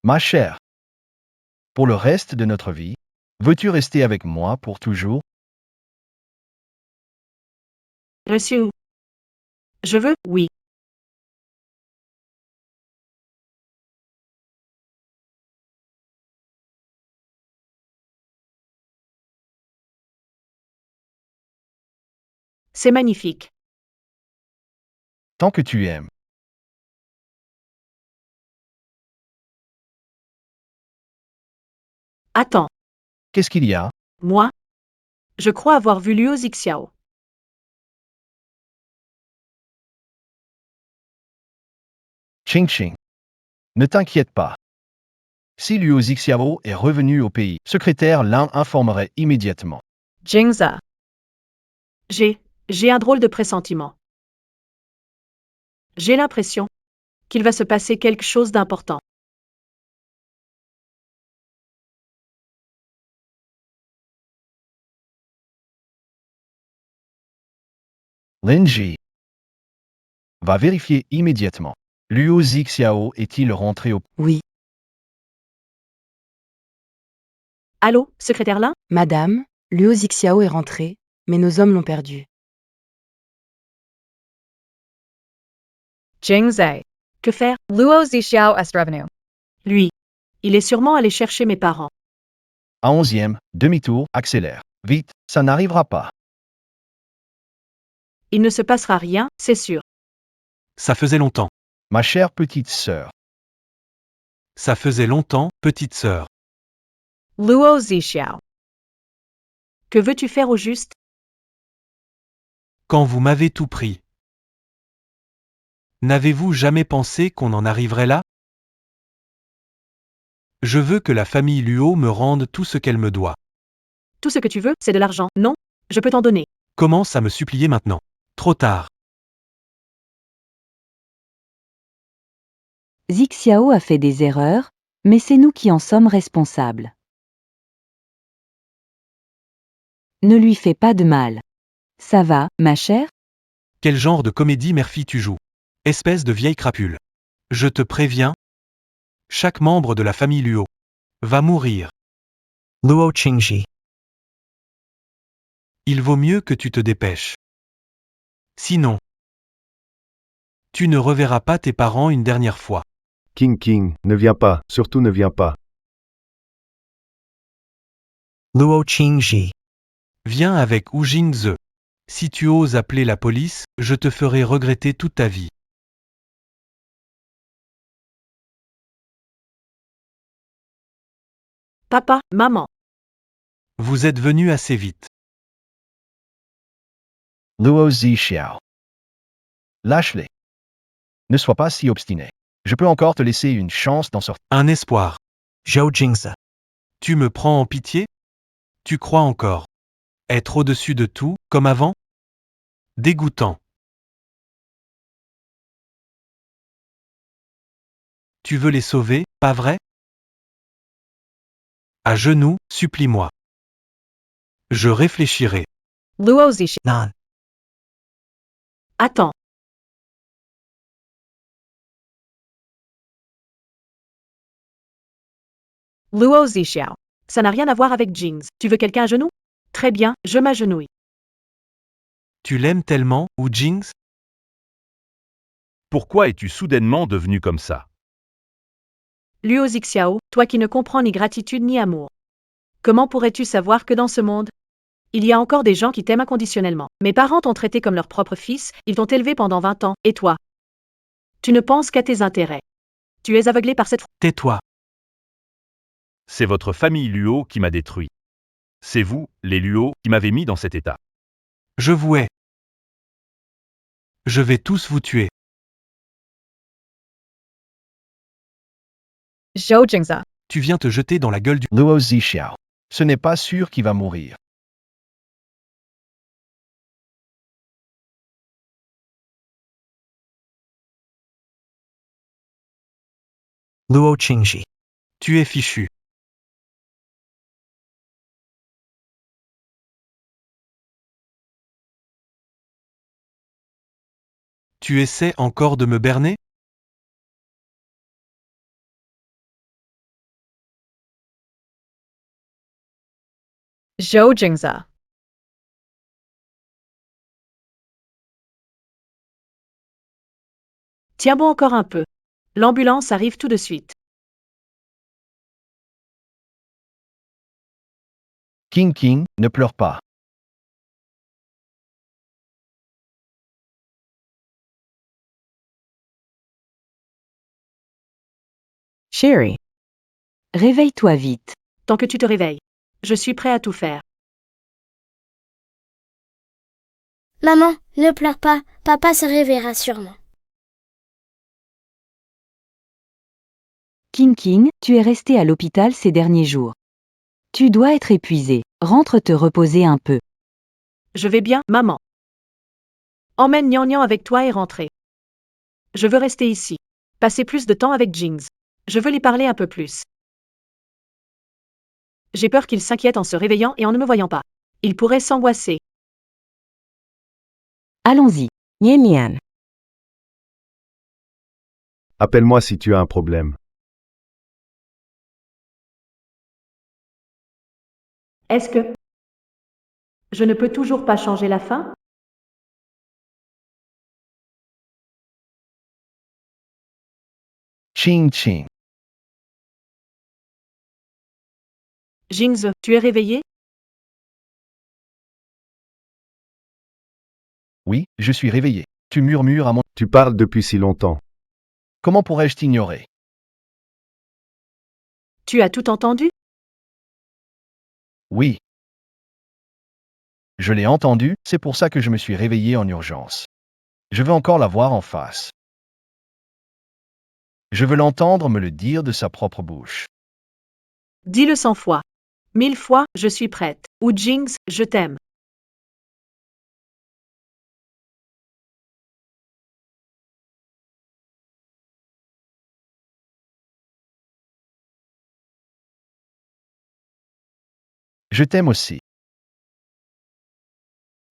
ma chère, pour le reste de notre vie, veux-tu rester avec moi pour toujours? Reçu. Je veux, oui. C'est magnifique. Tant que tu aimes. Attends, Qu'est-ce qu'il y a? moi? Je crois avoir vu Luo Zixiao. Ching Ching. Ne t'inquiète pas. Si Liu Zixiao est revenu au pays, secrétaire l'un informerait immédiatement. Jingza. J'ai un drôle de pressentiment. J'ai l'impression qu'il va se passer quelque chose d'important. Linji va vérifier immédiatement. Liu Zixiao est-il rentré au... Oui, Allô, secrétaire Lin? madame, Luo Zixiao est rentré, mais nos hommes l'ont perdu. Jingzai. Que faire? Luo Zixiao est revenu. Lui. Il est sûrement allé chercher mes parents. À 11e, demi-tour, accélère. Vite, ça n'arrivera pas. Il ne se passera rien, c'est sûr. Ça faisait longtemps. Ma chère petite sœur, Ça faisait longtemps, petite sœur. Luo Zixiao. Que veux-tu faire au juste? Quand vous m'avez tout pris. N'avez-vous jamais pensé qu'on en arriverait là? Je veux que la famille Luo me rende tout ce qu'elle me doit. Tout ce que tu veux, c'est de l'argent, non? Je peux t'en donner. Commence à me supplier maintenant. Trop tard. Zixiao a fait des erreurs, mais c'est nous qui en sommes responsables. Ne lui fais pas de mal. Ça va, ma chère? Quel genre de comédie Murphy tu joues? Espèce de vieille crapule. Je te préviens. Chaque membre de la famille Luo va mourir. Luo Qingji. Il vaut mieux que tu te dépêches. Sinon, tu ne reverras pas tes parents une dernière fois. King, ne viens pas, surtout ne viens pas. Luo Qingji. Viens avec Wu Jingze. Si tu oses appeler la police, je te ferai regretter toute ta vie. Papa, maman. Vous êtes venus assez vite. Luo Zixiao. Lâche-les. Ne sois pas si obstiné. Je peux encore te laisser une chance d'en sortir. Un espoir. Zhou Jingze. Tu me prends en pitié? Tu crois encore être au-dessus de tout, comme avant? Dégoûtant. Tu veux les sauver, pas vrai? À genoux, supplie-moi. Je réfléchirai. Luo Zixiao. Nan. Attends. Luo Zixiao. Ça n'a rien à voir avec Jings. Tu veux quelqu'un à genoux? Très bien, je m'agenouille. Tu l'aimes tellement, ou Jings? Pourquoi es-tu soudainement devenu comme ça? Luo Zixiao, toi qui ne comprends ni gratitude ni amour. Comment pourrais-tu savoir que dans ce monde, il y a encore des gens qui t'aiment inconditionnellement? Mes parents t'ont traité comme leur propre fils, ils t'ont élevé pendant 20 ans, et toi? Tu ne penses qu'à tes intérêts. Tu es aveuglé par cette... Tais-toi. C'est votre famille Luo qui m'a détruit. C'est vous, les Luo, qui m'avez mis dans cet état. Je vous hais. Je vais tous vous tuer. Zhou Jingze. Tu viens te jeter dans la gueule du... Luo Zixiao. Ce n'est pas sûr qu'il va mourir. Luo Qingji. Tu es fichu. Tu essaies encore de me berner? Zhou Jingze. Tiens bon encore un peu. L'ambulance arrive tout de suite. King, ne pleure pas. Sherry. Réveille-toi vite. Tant que tu te réveilles. Je suis prêt à tout faire. Maman, ne pleure pas, papa se réveillera sûrement. King, tu es resté à l'hôpital ces derniers jours. Tu dois être épuisé. Rentre te reposer un peu. Je vais bien, maman. Emmène Nian avec toi et rentrez. Je veux rester ici. Passer plus de temps avec Jings. Je veux lui parler un peu plus. J'ai peur qu'il s'inquiète en se réveillant et en ne me voyant pas. Il pourrait s'angoisser. Allons-y. Yan Yan. Appelle-moi si tu as un problème. Est-ce que... Je ne peux toujours pas changer la fin? Ching. Jings, tu es réveillé? Oui, je suis réveillé. Tu murmures à mon... Tu parles depuis si longtemps. Comment pourrais-je t'ignorer? Tu as tout entendu? Oui. Je l'ai entendu, c'est pour ça que je me suis réveillé en urgence. Je veux encore la voir en face. Je veux l'entendre me le dire de sa propre bouche. Dis-le 100 fois. 1000 fois, je suis prête. Ou Jings, je t'aime. Je t'aime aussi.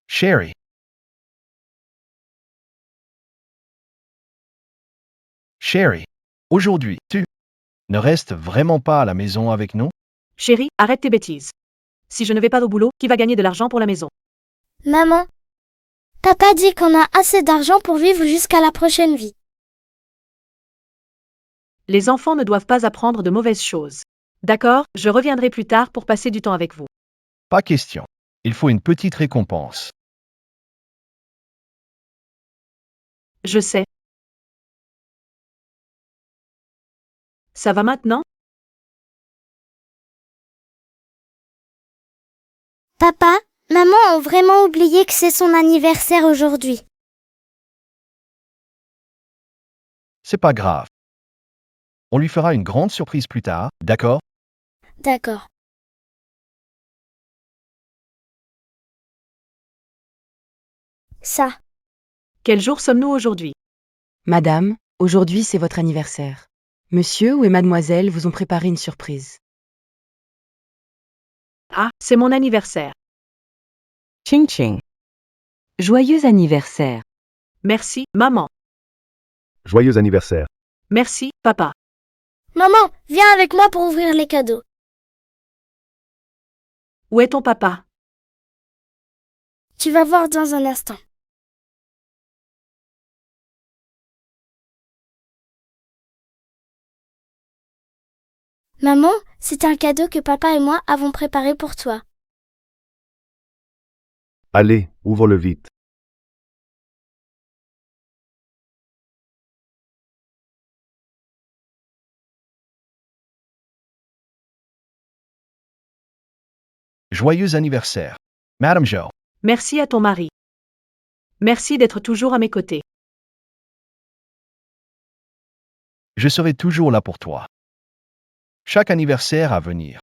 Sherry. Sherry. Aujourd'hui, tu ne restes vraiment pas à la maison avec nous? Chérie, arrête tes bêtises. Si je ne vais pas au boulot, qui va gagner de l'argent pour la maison? Maman, papa dit qu'on a assez d'argent pour vivre jusqu'à la prochaine vie. Les enfants ne doivent pas apprendre de mauvaises choses. D'accord, je reviendrai plus tard pour passer du temps avec vous. Pas question. Il faut une petite récompense. Je sais. Ça va maintenant? Papa, maman ont vraiment oublié que c'est son anniversaire aujourd'hui. C'est pas grave. On lui fera une grande surprise plus tard, d'accord? D'accord. Ça. Quel jour sommes-nous aujourd'hui? Madame, aujourd'hui c'est votre anniversaire. Monsieur ou mademoiselle vous ont préparé une surprise. Ah, c'est mon anniversaire. Ching ching. Joyeux anniversaire. Merci, maman. Joyeux anniversaire. Merci, papa. Maman, viens avec moi pour ouvrir les cadeaux. Où est ton papa? Tu vas voir dans un instant. Maman, c'est un cadeau que papa et moi avons préparé pour toi. Allez, ouvre-le vite. Joyeux anniversaire. Madame Joe. Merci à ton mari. Merci d'être toujours à mes côtés. Je serai toujours là pour toi. Chaque anniversaire à venir.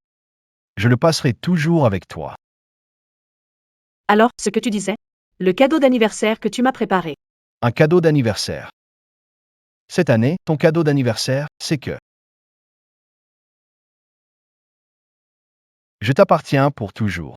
Je le passerai toujours avec toi. Alors, ce que tu disais? Le cadeau d'anniversaire que tu m'as préparé. Un cadeau d'anniversaire. Cette année, ton cadeau d'anniversaire, c'est que je t'appartiens pour toujours.